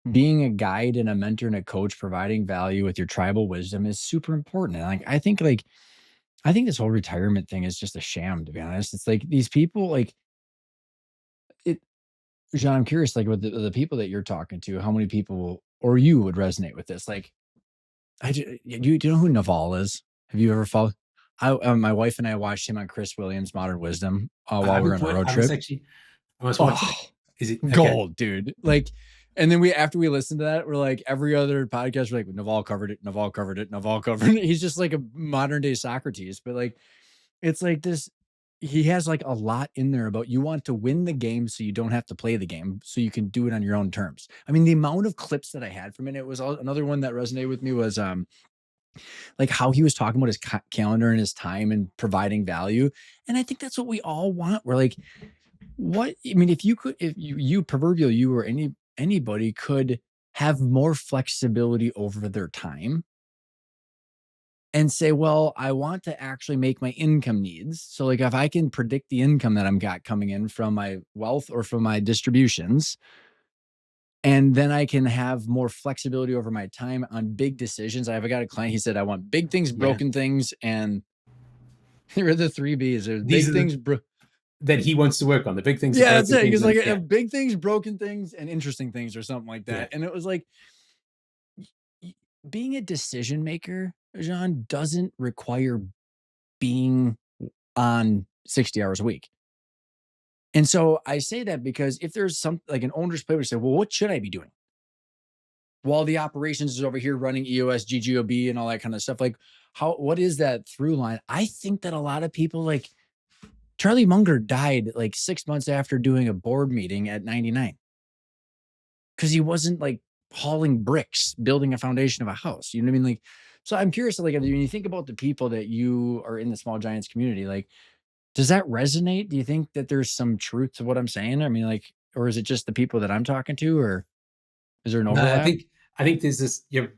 being a guide and a mentor and a coach, providing value with your tribal wisdom is super important. And I think this whole retirement thing is just a sham, to be honest. It's like these people, like it. John, I'm curious, like with the people that you're talking to, how many people or you would resonate with this? Like, do you know who Naval is? Have you ever followed? My wife and I watched him on Chris Williams' Modern Wisdom I while we were haven't. on a road I must trip. actually. I must watch Oh, that. Is it okay? gold, dude. Like, and then after we listened to that, we're like, every other podcast, we're like, Naval covered it, Naval covered it, Naval covered it. He's just like a modern day Socrates, but like, it's like this. He has like a lot in there about you want to win the game so you don't have to play the game, so you can do it on your own terms. I mean, the amount of clips that I had from it, it was another one that resonated with me was like how he was talking about his calendar and his time and providing value. And I think that's what we all want. We're like, what I mean, if you could, if you proverbial you or anybody could have more flexibility over their time, and say, well, I want to actually make my income needs. So like if I can predict the income that I'm got coming in from my wealth or from my distributions, and then I can have more flexibility over my time on big decisions. I've got a client, he said, I want big things, Yeah. broken things, and here are the three B's. There's These big are the things, that he wants to work on, the big things, the yeah, that's broken it. He things, goes like and yeah, big things, broken things, and interesting things, or something like yeah. that. And it was like being a decision maker, Jean, doesn't require being on 60 hours a week. And so I say that because if there's some like an owner's play would say, well, what should I be doing? While the operations is over here running EOS, GGOB, and all that kind of stuff. Like, what is that through line? I think that a lot of people like Charlie Munger died like 6 months after doing a board meeting at 99 because he wasn't like hauling bricks, building a foundation of a house. You know what I mean? Like, so I'm curious, like, when you think about the people that you are in the small giants community, like, does that resonate? Do you think that there's some truth to what I'm saying? I mean, like, or is it just the people that I'm talking to, or is there an No, overlap? I think there's this, you know,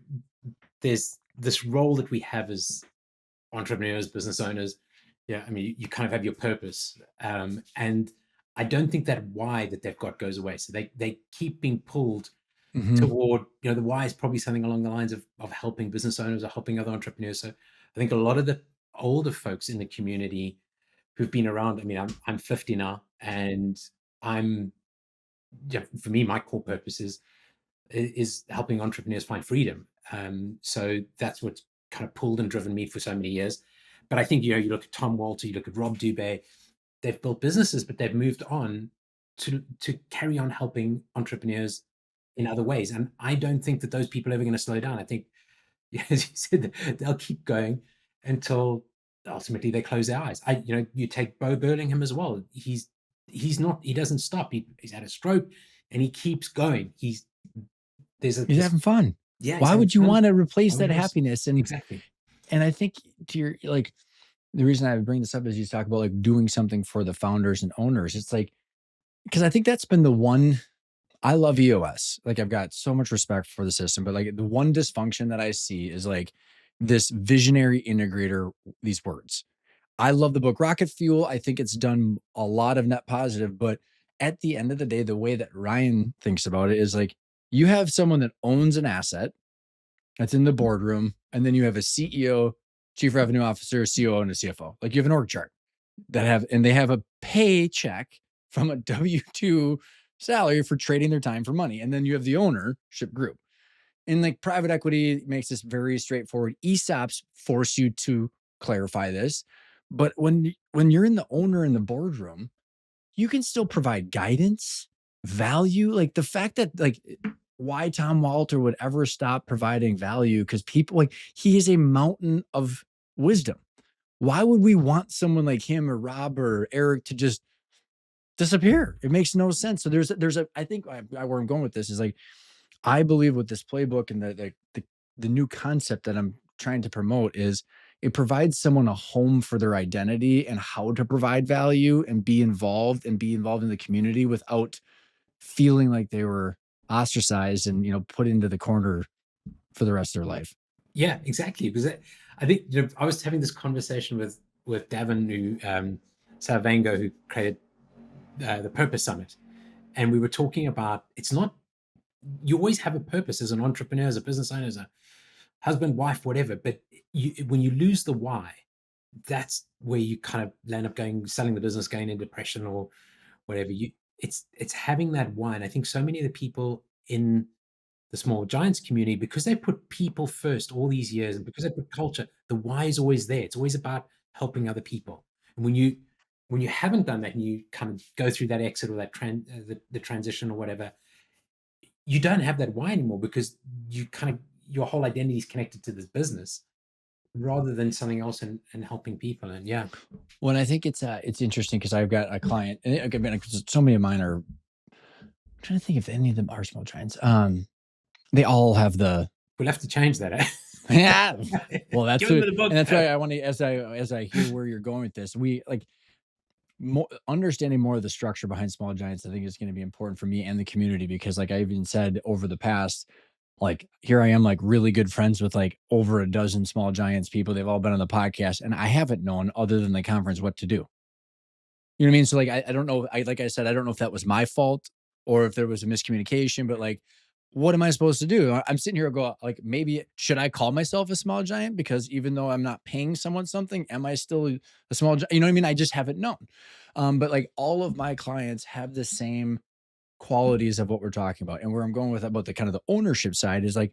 there's this role that we have as entrepreneurs, business owners. Yeah, I mean, you kind of have your purpose, and I don't think that why that they've got goes away. So they keep being pulled Hmm. toward, you know, the why is probably something along the lines of helping business owners or helping other entrepreneurs. So I think a lot of the older folks in the community who've been around. I mean, I'm 50 now, and I'm, yeah, for me, my core purpose is helping entrepreneurs find freedom. So that's what's kind of pulled and driven me for so many years. But I think, you know, you look at Tom Walter, you look at Rob Dubé, they've built businesses, but they've moved on to carry on helping entrepreneurs in other ways. And I don't think that those people are ever going to slow down. I think, as you said, they'll keep going until ultimately they close their eyes. You know, you take Bo Burlingham as well. He's not, he doesn't stop. He's had a stroke and he keeps going. There's a He's this having fun. Yeah, he's Why having would you fun. want to replace Why would that you ever happiness? exactly. And I think to your like the reason I bring this up is you talk about like doing something for the founders and owners. It's like because I think that's been the one I love EOS. Like I've got so much respect for the system, but like the one dysfunction that I see is like this visionary integrator, these words. I love the book Rocket Fuel. I think it's done a lot of net positive, but at the end of the day, the way that Ryan thinks about it is like you have someone that owns an asset that's in the boardroom, and then you have a CEO, chief revenue officer, COO, and a CFO. Like you have an org chart that have, and they have a paycheck from a W-2 salary for trading their time for money. And then you have the ownership group. And like private equity makes this very straightforward. ESOPs force you to clarify this. But when you're in the owner in the boardroom, you can still provide guidance, value. Like the fact that like why Tom Walter would ever stop providing value because people like he is a mountain of wisdom. Why would we want someone like him or Rob or Eric to just disappear? It makes no sense. So there's a I think where I'm going with this is like I believe with this playbook and the new concept that I'm trying to promote is it provides someone a home for their identity and how to provide value and be involved in the community without feeling like they were ostracized and put into the corner for the rest of their life. Yeah, exactly. Because I think, you know, I was having this conversation with Davin, Savango, who created the Purpose Summit, and we were talking about it's not, you always have a purpose as an entrepreneur, as a business owner, as a husband, wife, whatever. But when you lose the why, that's where you kind of land up going, selling the business, going into depression or whatever. It's having that why. And I think so many of the people in the small giants community, because they put people first all these years, and because they put culture, the why is always there. It's always about helping other people. And when you haven't done that and you kind of go through that exit or that the transition or whatever, you don't have that why anymore because you kind of, your whole identity is connected to this business rather than something else, and helping people. And yeah, Well, I think it's interesting because I've got a client, and so many of mine are. I'm trying to think if any of them are small giants. They all have the we'll have to change that. yeah. Well, Give that's them what, the book. and that's why I want to as I hear where you're going with this, we like understanding more of the structure behind small giants. I think is going to be important for me and the community because, like I even said over the past. Like, here I am, like, really good friends with, like, over a dozen small giants people. They've all been on the podcast, and I haven't known, other than the conference, what to do. You know what I mean? So, like, I don't know. Like I said, I don't know if that was my fault or if there was a miscommunication, but, like, what am I supposed to do? I'm sitting here go like, maybe should I call myself a small giant? Because even though I'm not paying someone something, am I still a small giant? You know what I mean? I just haven't known. But like all of my clients have the same qualities of what we're talking about. And where I'm going with about the kind of the ownership side is like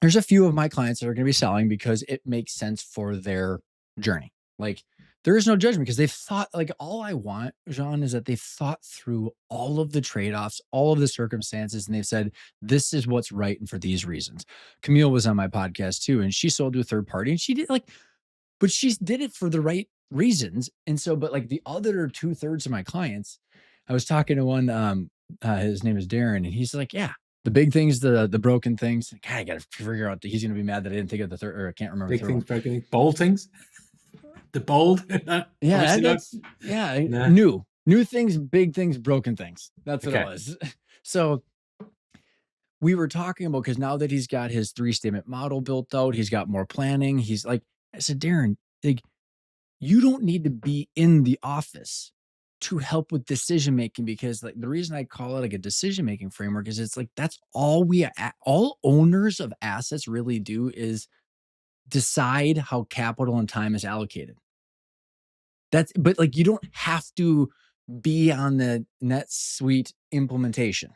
there's a few of my clients that are going to be selling because it makes sense for their journey. Like there is no judgment because they've thought like all I want, Jean, is that they've thought through all of the trade-offs, all of the circumstances, and they've said, this is what's right and for these reasons. Camille was on my podcast too, and she sold to a third party and she did like, but she did it for the right reasons. And so, but like the other two-thirds of my clients, I was talking to one, his name is Darren, and he's like, yeah, the big things, the broken things. God, I got to figure out that he's going to be mad that I didn't think of the third, or I can't remember the Big third things, one. broken things, bold things. The bold. No, Yeah, obviously not. that's yeah, No. new things, big things, broken things. That's what it Okay. was. So we were talking about because now that he's got his three-statement model built out, he's got more planning. He's like, I said, Darren, like you don't need to be in the office to help with decision making because like the reason I call it like a decision making framework is it's like that's all owners of assets really do is decide how capital and time is allocated. That's but like you don't have to be on the NetSuite implementation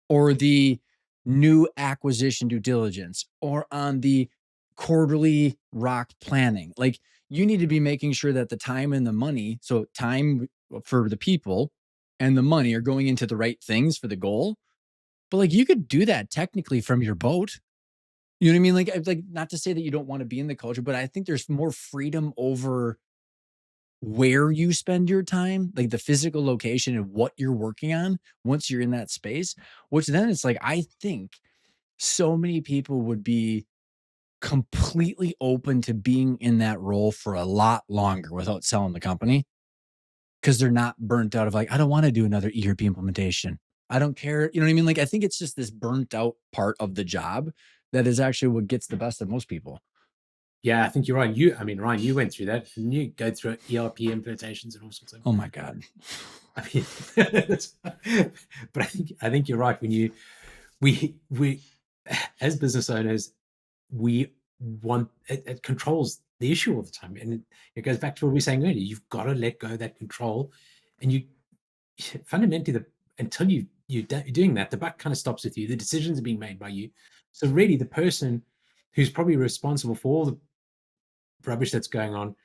or the new acquisition due diligence or on the quarterly rock planning. Like you need to be making sure that the time and the money, so time for the people and the money are going into the right things for the goal. But like you could do that technically from your boat. You know what I mean? Like not to say that you don't want to be in the culture, but I think there's more freedom over where you spend your time, like the physical location and what you're working on once you're in that space, which then it's like, I think so many people would be completely open to being in that role for a lot longer without selling the company because they're not burnt out of like, I don't want to do another ERP implementation. I don't care. You know what I mean? Like, I think it's just this burnt out part of the job that is actually what gets the best of most people. Yeah, I think you're right. I mean, Ryan, you went through that, and you go through ERP implementations and all sorts of. Oh my God. I mean, but I think you're right. When we as business owners, we want it controls the issue all the time, and it goes back to what we were saying earlier. You've got to let go of that control, and you fundamentally until you're doing that, the buck kind of stops with you. The decisions are being made by you. So really, the person who's probably responsible for all the rubbish that's going on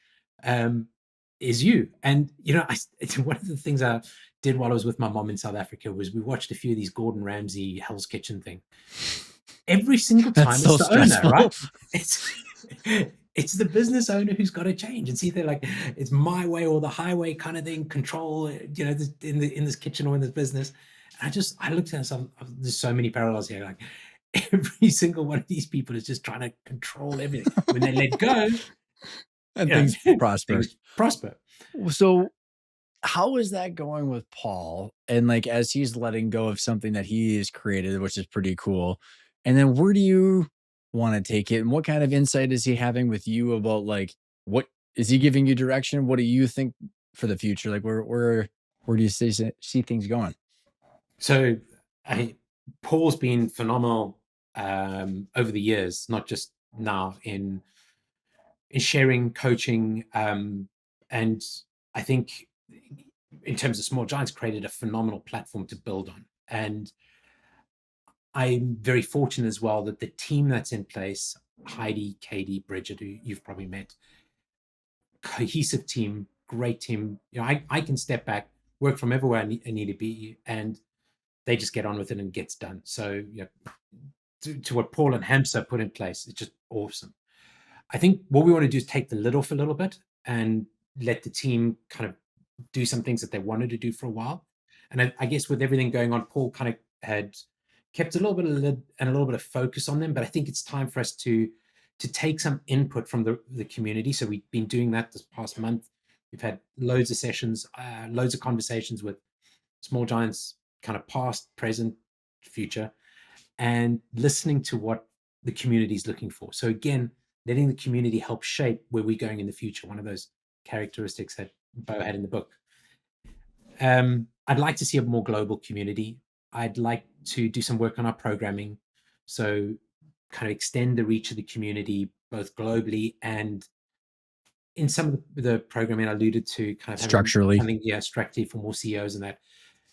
is you. And one of the things I did while I was with my mom in South Africa was we watched a few of these Gordon Ramsay Hell's Kitchen thing. Every single time That's it's so the owner, stressful. right? It's the business owner who's got to change. It's either like it's my way or the highway kind of thing, control, in this kitchen or in this business. And I looked at myself, there's so many parallels here. Like every single one of these people is just trying to control everything. When they let go, And things prosper. things prosper. So how is that going with Paul? And like as he's letting go of something that he has created, which is pretty cool. And then where do you want to take it? And what kind of insight is he having with you about like what is he giving you direction? What do you think for the future? Like where do you see things going? So Paul's been phenomenal over the years, not just now in sharing, coaching, and I think in terms of Small Giants, created a phenomenal platform to build on. And I'm very fortunate as well that the team that's in place, Heidi, Katie, Bridget, who you've probably met, cohesive team, great team. I can step back, work from everywhere I need to be, and they just get on with it and gets done. So to what Paul and Hamza put in place, it's just awesome. I think what we want to do is take the lid off a little bit and let the team kind of do some things that they wanted to do for a while. And I guess with everything going on, Paul kind of had kept a little bit of lid and a little bit of focus on them. But I think it's time for us to take some input from the community. So we've been doing that this past month. We've had loads of sessions, loads of conversations with Small Giants, kind of past, present, future. and listening to what the community is looking for. So again, letting the community help shape where we're going in the future. One of those characteristics that Bo had in the book. I'd like to see a more global community. I'd like to do some work on our programming. So kind of extend the reach of the community, both globally and in some of the programming I alluded to, kind of having Structurally. something, strategy for more CEOs and that.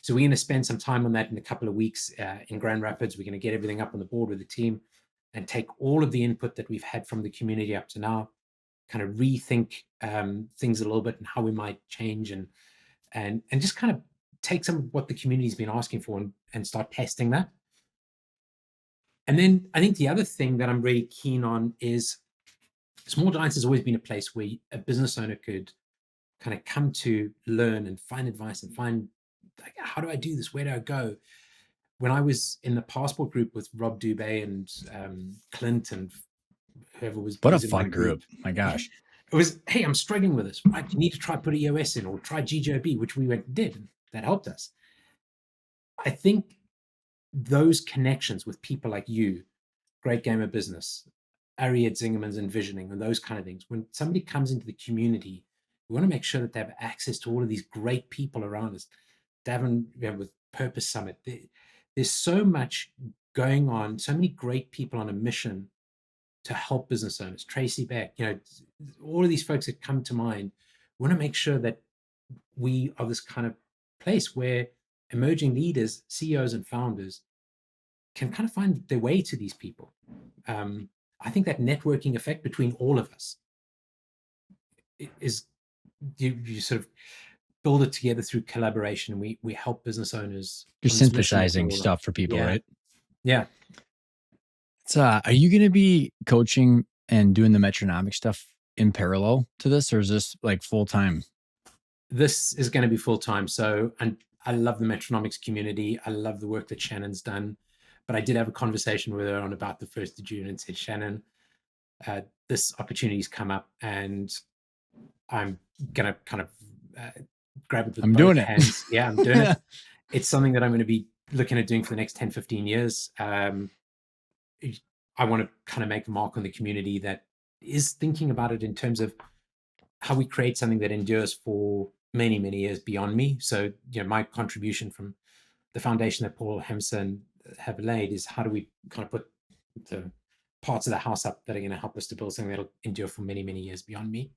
So we're going to spend some time on that in a couple of weeks in Grand Rapids. We're going to get everything up on the board with the team and take all of the input that we've had from the community up to now, kind of rethink things a little bit and how we might change and just kind of take some of what the community's been asking for and start testing that. And then I think the other thing that I'm really keen on is Small Giants has always been a place where a business owner could kind of come to learn and find advice and find, like, how do I do this? Where do I go? When I was in the passport group with Rob Dubé and Clint and whoever was What a in my fun group. My yeah, gosh. it was, hey, I'm struggling with this, right? You need to try put EOS in or try GGOB, which we went and did, and that helped us. I think those connections with people like you, Great Game of Business, Ariad Zingerman's Envisioning, and those kind of things, when somebody comes into the community, we want to make sure that they have access to all of these great people around us. Davin, with Purpose Summit, there's so much going on, so many great people on a mission to help business owners. Tracy Beck, all of these folks that come to mind. We want to make sure that we are this kind of place where emerging leaders, CEOs, and founders can kind of find their way to these people. I think that networking effect between all of us is you sort of build it together through collaboration. We help business owners. You're synthesizing stuff for people, yeah. right? Yeah. So are you going to be coaching and doing the metronomic stuff in parallel to this, or is this like full time? This is going to be full time. So, and I love the metronomics community. I love the work that Shannon's done. But I did have a conversation with her on about the 1st of June and said, Shannon, this opportunity's come up and I'm going to kind of grab it with both hands. Yeah, I'm doing it. It's something that I'm going to be looking at doing for the next 10, 15 years. I want to kind of make a mark on the community that is thinking about it in terms of how we create something that endures for many, many years beyond me. So, my contribution from the foundation that Paul Hemson have laid is how do we kind of put the parts of the house up that are going to help us to build something that'll endure for many, many years beyond me.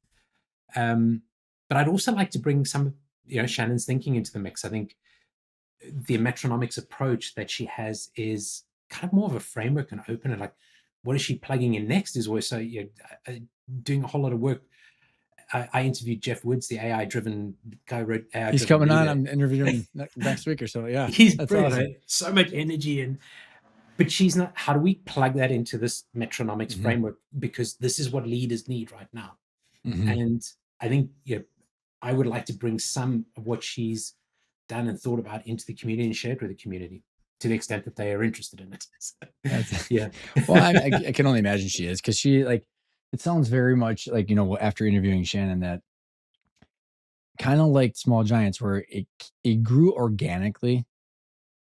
But I'd also like to bring some, Shannon's thinking into the mix. I think the metronomics approach that she has is kind of more of a framework and open, and like, what is she plugging in next is also doing a whole lot of work. I interviewed Jeff Woods, the AI-driven guy who wrote AI. He's coming on. I'm interviewing next week or so. Yeah, he's brilliant. Awesome. So much energy, but she's not. How do we plug that into this metronomics framework? Because this is what leaders need right now. And I think I would like to bring some of what she's done and thought about into the community and shared with the community to the extent that they are interested in it. Yeah. Well, I can only imagine she is, because she, like, it sounds very much like, after interviewing Shannon, that kind of like Small Giants, where it grew organically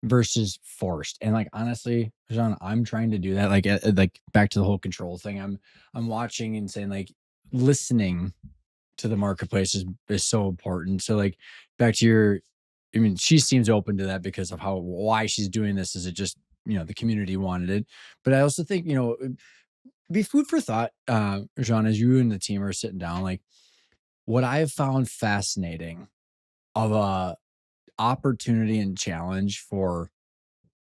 versus forced. And like, honestly, Jean, I'm trying to do that. Like back to the whole control thing. I'm watching and saying, like, listening to the marketplace is so important. So like, back to she seems open to that because of why she's doing this. Is it just, the community wanted it? But I also think, be food for thought, Jean, as you and the team are sitting down, like, what I have found fascinating of a opportunity and challenge for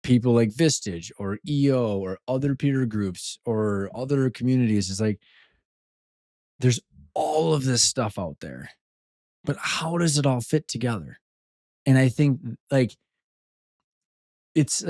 people like Vistage or EO or other peer groups or other communities is, like, there's all of this stuff out there, but how does it all fit together? And I think, like, it's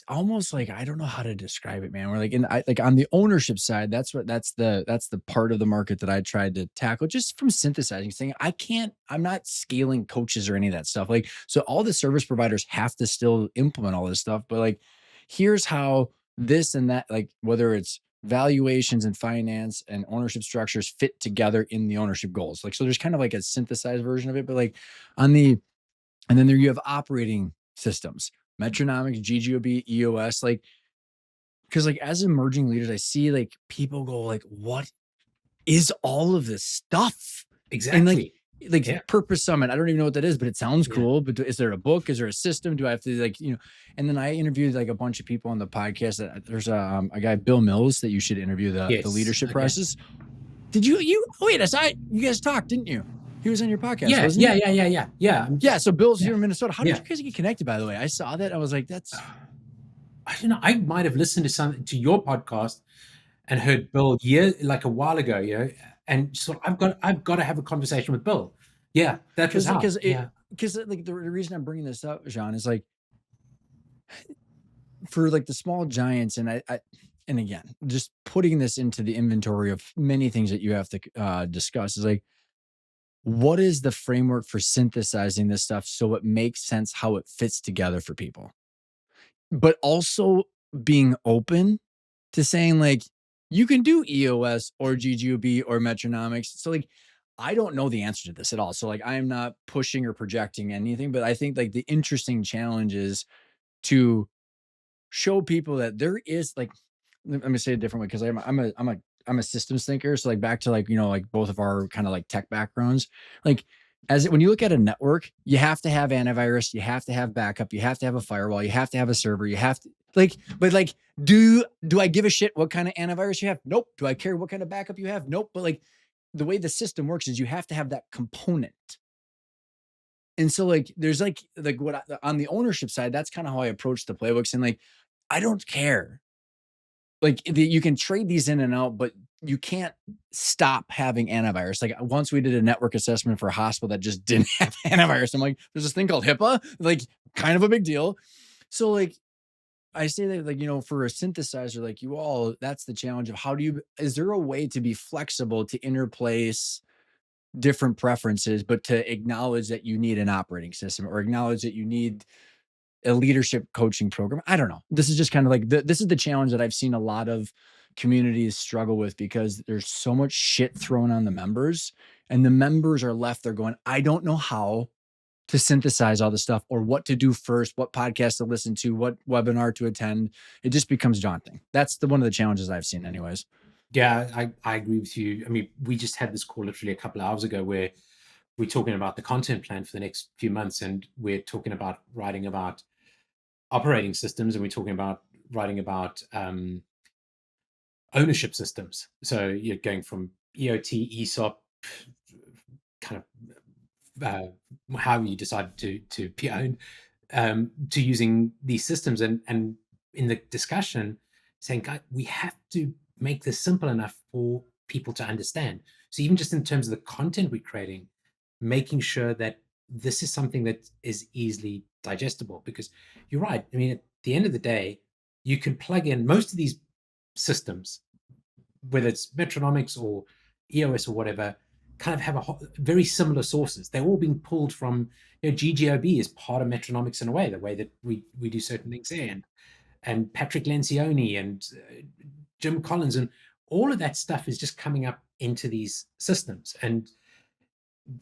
almost like, I don't know how to describe it, man. We're like on the ownership side, that's the part of the market that I tried to tackle, just from synthesizing, saying, I'm not scaling coaches or any of that stuff. Like, so all the service providers have to still implement all this stuff, but like, here's how this and that, like, whether it's valuations and finance and ownership structures fit together in the ownership goals. Like, so there's kind of like a synthesized version of it, but like and then there you have operating systems, metronomics, GGOB, EOS. Like, because like as emerging leaders, I see like people go like, what is all of this stuff? And Exactly. like Yeah. Purpose Summit, I don't even know what that is, but it sounds Yeah. cool. But is there a book? Is there a system? Do I have to like, and then I interviewed like a bunch of people on the podcast. That there's a guy, Bill Mills, that you should interview, the Yes. leadership Okay. process. Did you wait aside? You guys talked, didn't you? He was on your podcast, Yeah. wasn't Yeah. he? Yeah. Yeah. Yeah. Yeah. Yeah. So Bill's Yeah. here in Minnesota. How did Yeah. you guys get connected, by the way? I saw that. I was like, that's I don't know. I might have listened to your podcast and heard Bill like a while ago, and so I've got to have a conversation with Bill. Yeah, that was how. Yeah. because like the reason I'm bringing this up, Jean, is like for like the small giants, and I and again, just putting this into the inventory of many things that you have to discuss is like, what is the framework for synthesizing this stuff so it makes sense how it fits together for people, but also being open to saying like you can do EOS or GGOB or metronomics. So like I don't know the answer to this at all. So like I am not pushing or projecting anything, but I think like the interesting challenge is to show people that there is like, let me say it a different way, because I'm a systems thinker. So like back to like, like both of our kind of like tech backgrounds, like when you look at a network, you have to have antivirus, you have to have backup, you have to have a firewall, you have to have a server, you have to like, but like, do I give a shit what kind of antivirus you have? Nope. Do I care what kind of backup you have? Nope. But like the way the system works is you have to have that component. And so like there's like on the ownership side, that's kind of how I approach the playbooks. And like I don't care. Like you can trade these in and out, but you can't stop having antivirus. Like once we did a network assessment for a hospital that just didn't have antivirus. I'm like, there's this thing called HIPAA, like kind of a big deal. So like I say that like, for a synthesizer like you all, that's the challenge of is there a way to be flexible to interplace different preferences, but to acknowledge that you need an operating system or acknowledge that you need a leadership coaching program? I don't know. This is just kind of like this is the challenge that I've seen a lot of communities struggle with, because there's so much shit thrown on the members, and the members are left there going, I don't know how to synthesize all this stuff or what to do first, what podcast to listen to, what webinar to attend. It just becomes daunting. That's one of the challenges I've seen anyways. Yeah, I agree with you. I mean, we just had this call literally a couple of hours ago where we're talking about the content plan for the next few months, and we're talking about writing about operating systems, and we're talking about writing about ownership systems. So you're going from EOT, ESOP, kind of however you decide to be owned, to using these systems, and in the discussion saying, God, we have to make this simple enough for people to understand. So even just in terms of the content we're creating, making sure that this is something that is easily digestible, because you're right. I mean, at the end of the day, you can plug in most of these systems, whether it's metronomics or EOS or whatever, kind of have very similar sources. They're all being pulled from, GGOB is part of metronomics in a way, the way that we do certain things there, and Patrick Lencioni and Jim Collins, and all of that stuff is just coming up into these systems. And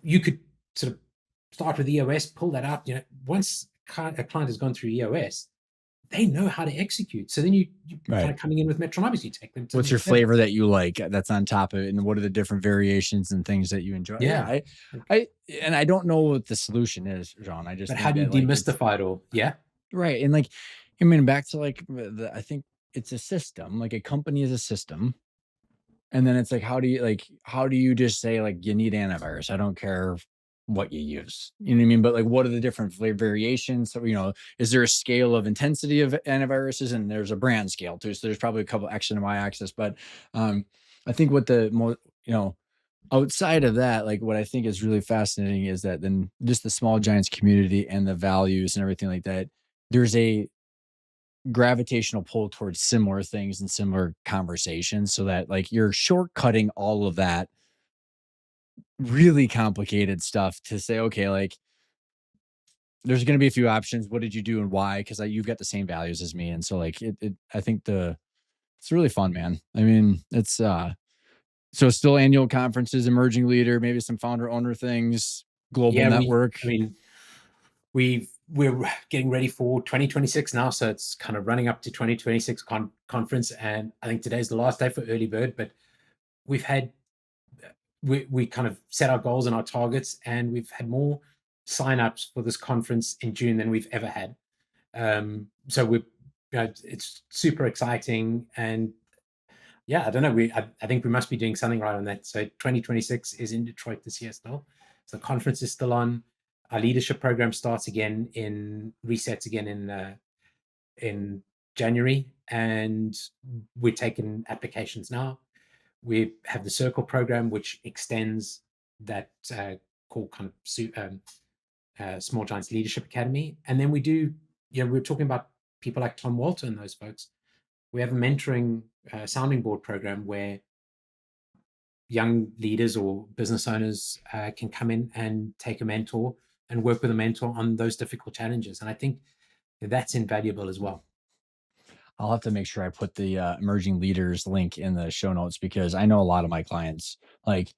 you could sort of start with EOS, pull that out. Once a client has gone through EOS, they know how to execute. So then you kind of coming in with metronomics, you take them to what's your flavor that you like that's on top of it, and what are the different variations and things that you enjoy? Yeah. I don't know what the solution is, Jean. I just But think how do you that like demystify it all? Yeah. right. And like, I mean, back to like I think it's a system. Like a company is a system. And then it's like, how do you just say like you need antivirus? I don't care what you use. You know what I mean? But like, what are the different flavor variations? So, is there a scale of intensity of antiviruses? And there's a brand scale too. So there's probably a couple X and Y axis. But I think what the more, outside of that, like what I think is really fascinating is that then just the small giants community and the values and everything like that, there's a gravitational pull towards similar things and similar conversations, so that like you're shortcutting all of that really complicated stuff to say, okay, like there's going to be a few options. What did you do and why? Because you've got the same values as me. And so like I think it's really fun, man. I mean, it's so still annual conferences, emerging leader, maybe some founder owner things, global Yeah. network. I mean, we've we're getting ready for 2026 now, so it's kind of running up to 2026 conference, and I think today's the last day for early bird. But we've had we kind of set our goals and our targets, and we've had more signups for this conference in June than we've ever had. So it's super exciting, and yeah, I don't know. I think we must be doing something right on that. So 2026 is in Detroit this year still. So the conference is still on. Our leadership program starts again resets again in January, and we're taking applications now. We have the Circle program, which extends that core kind of Small Giants Leadership Academy, and then we do. We're talking about people like Tom Walter and those folks. We have a mentoring sounding board program where young leaders or business owners can come in and take a mentor and work with a mentor on those difficult challenges. And I think that's invaluable as well. I'll have to make sure I put the emerging leaders link in the show notes, because I know a lot of my clients, like,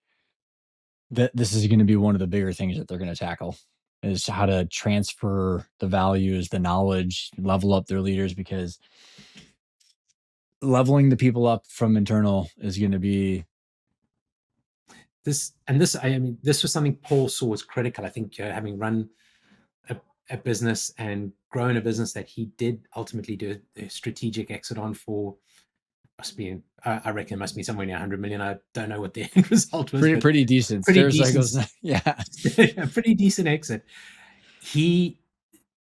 that this is going to be one of the bigger things that they're going to tackle, is how to transfer the values, the knowledge, level up their leaders, because leveling the people up from internal is going to be this was something Paul saw as critical. I think having run a business and grown a business that he did ultimately do a strategic exit on for, I reckon it must be somewhere near 100 million. I don't know what the end result was. pretty decent. Pretty decent, yeah. A pretty decent exit. He,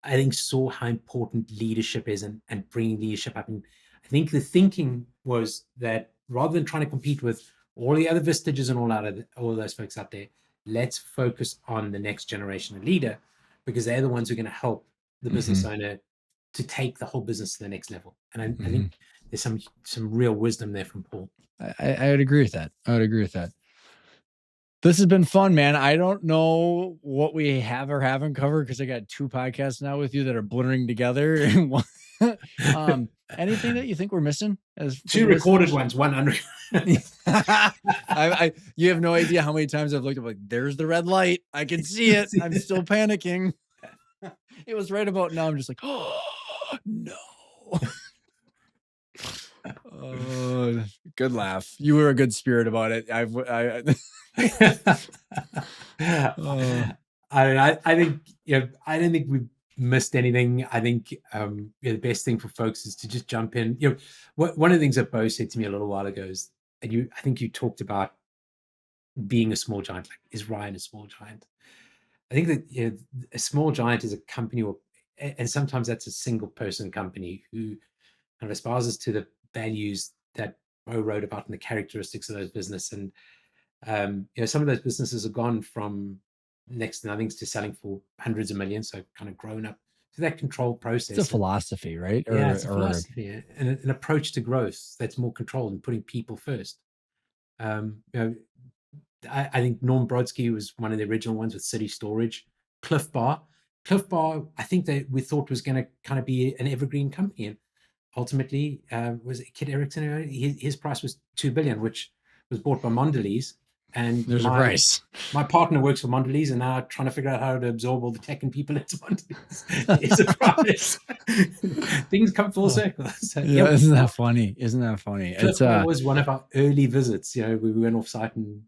I think, saw how important leadership is and bringing leadership up. And I think the thinking was that rather than trying to compete with all the other Vistages and all those folks out there, let's focus on the next generation of leader, because they're the ones who are going to help the business owner to take the whole business to the next level. And I think there's some real wisdom there from Paul. I would agree with that. This has been fun, man. I don't know what we have or haven't covered, because I got 2 podcasts now with you that are blending together. Anything that you think we're missing? As 2 recorded ones, 1 unrecorded. You have no idea how many times I've looked up, like, there's the red light. I can see it. I'm still panicking. It was right about now. I'm just like, oh no. Oh, good laugh. You were a good spirit about it. I think I don't think we've missed anything. I think the best thing for folks is to just jump in. One of the things that Bo said to me a little while ago is, and I think you talked about being a small giant. Like, is Ryan a small giant? I think that a small giant is a company, and sometimes that's a single person company who kind of espouses to the values that Bo wrote about and the characteristics of those business. And some of those businesses have gone from next to nothing to selling for hundreds of millions, so kind of grown up to that controlled process. It's a philosophy, right? It's a philosophy and an approach to growth that's more controlled and putting people first. I think Norm Brodsky was one of the original ones with City Storage. Cliff Bar, I think that we thought was going to kind of be an evergreen company, and ultimately was it Kit Erickson? His price was $2 billion, which was bought by Mondelez. And there's a price. My partner works for Mondelez, and now trying to figure out how to absorb all the tech and people into Mondelez is a price. Things come full circle. So, yeah, isn't that funny? Cliff was one of our early visits. We went off site, and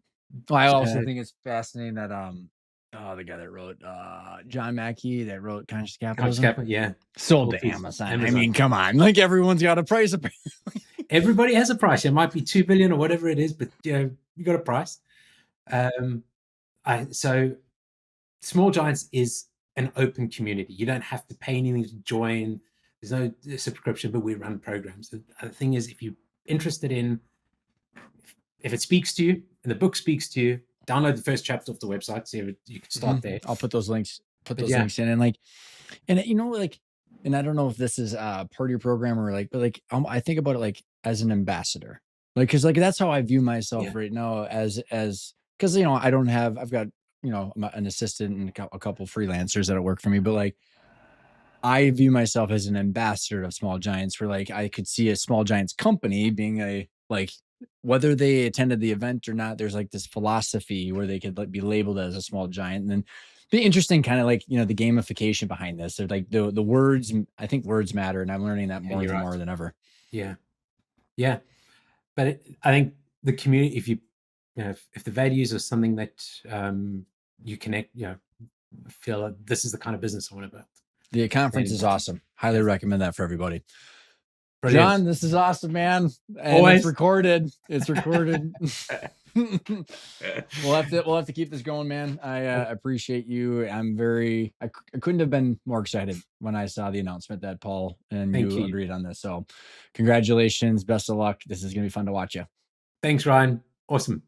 I also think it's fascinating that the guy that wrote John Mackey, that wrote Conscious Capitalism, sold to Amazon. I mean, come on, like, everyone's got a price. Everybody has a price. It might be $2 billion or whatever it is, but you got a price. So Small Giants is an open community. You don't have to pay anything to join. There's no subscription, but we run programs. The thing is, if you're interested in, if it speaks to you and the book speaks to you, download the first chapter off the website. So you can start there. I'll put those links. Links in, and and I don't know if this is part of your program or but I think about it like as an ambassador, because that's how I view myself right now, as because I've got an assistant and a couple freelancers that work for me, but I view myself as an ambassador of Small Giants, where I could see a Small Giants company being whether they attended the event or not, there's this philosophy where they could be labeled as a small giant. And then Be interesting, kind of like, the gamification behind this. They're like the words. I think words matter, and I'm learning that Yeah, more you're and right. more than ever. Yeah, yeah. But I think the community, if if the values are something that you connect, feel like this is the kind of business I want to build, The conference then is awesome. Highly yeah, recommend that for everybody. brilliant. John, this is awesome, man. And it's Always. recorded. It's recorded. We'll have to keep this going, man. I appreciate you. I couldn't have been more excited when I saw the announcement that Paul and Thank you you. agreed on this. So congratulations. Best of luck. This is gonna be fun to watch you. Thanks, Ryan. Awesome.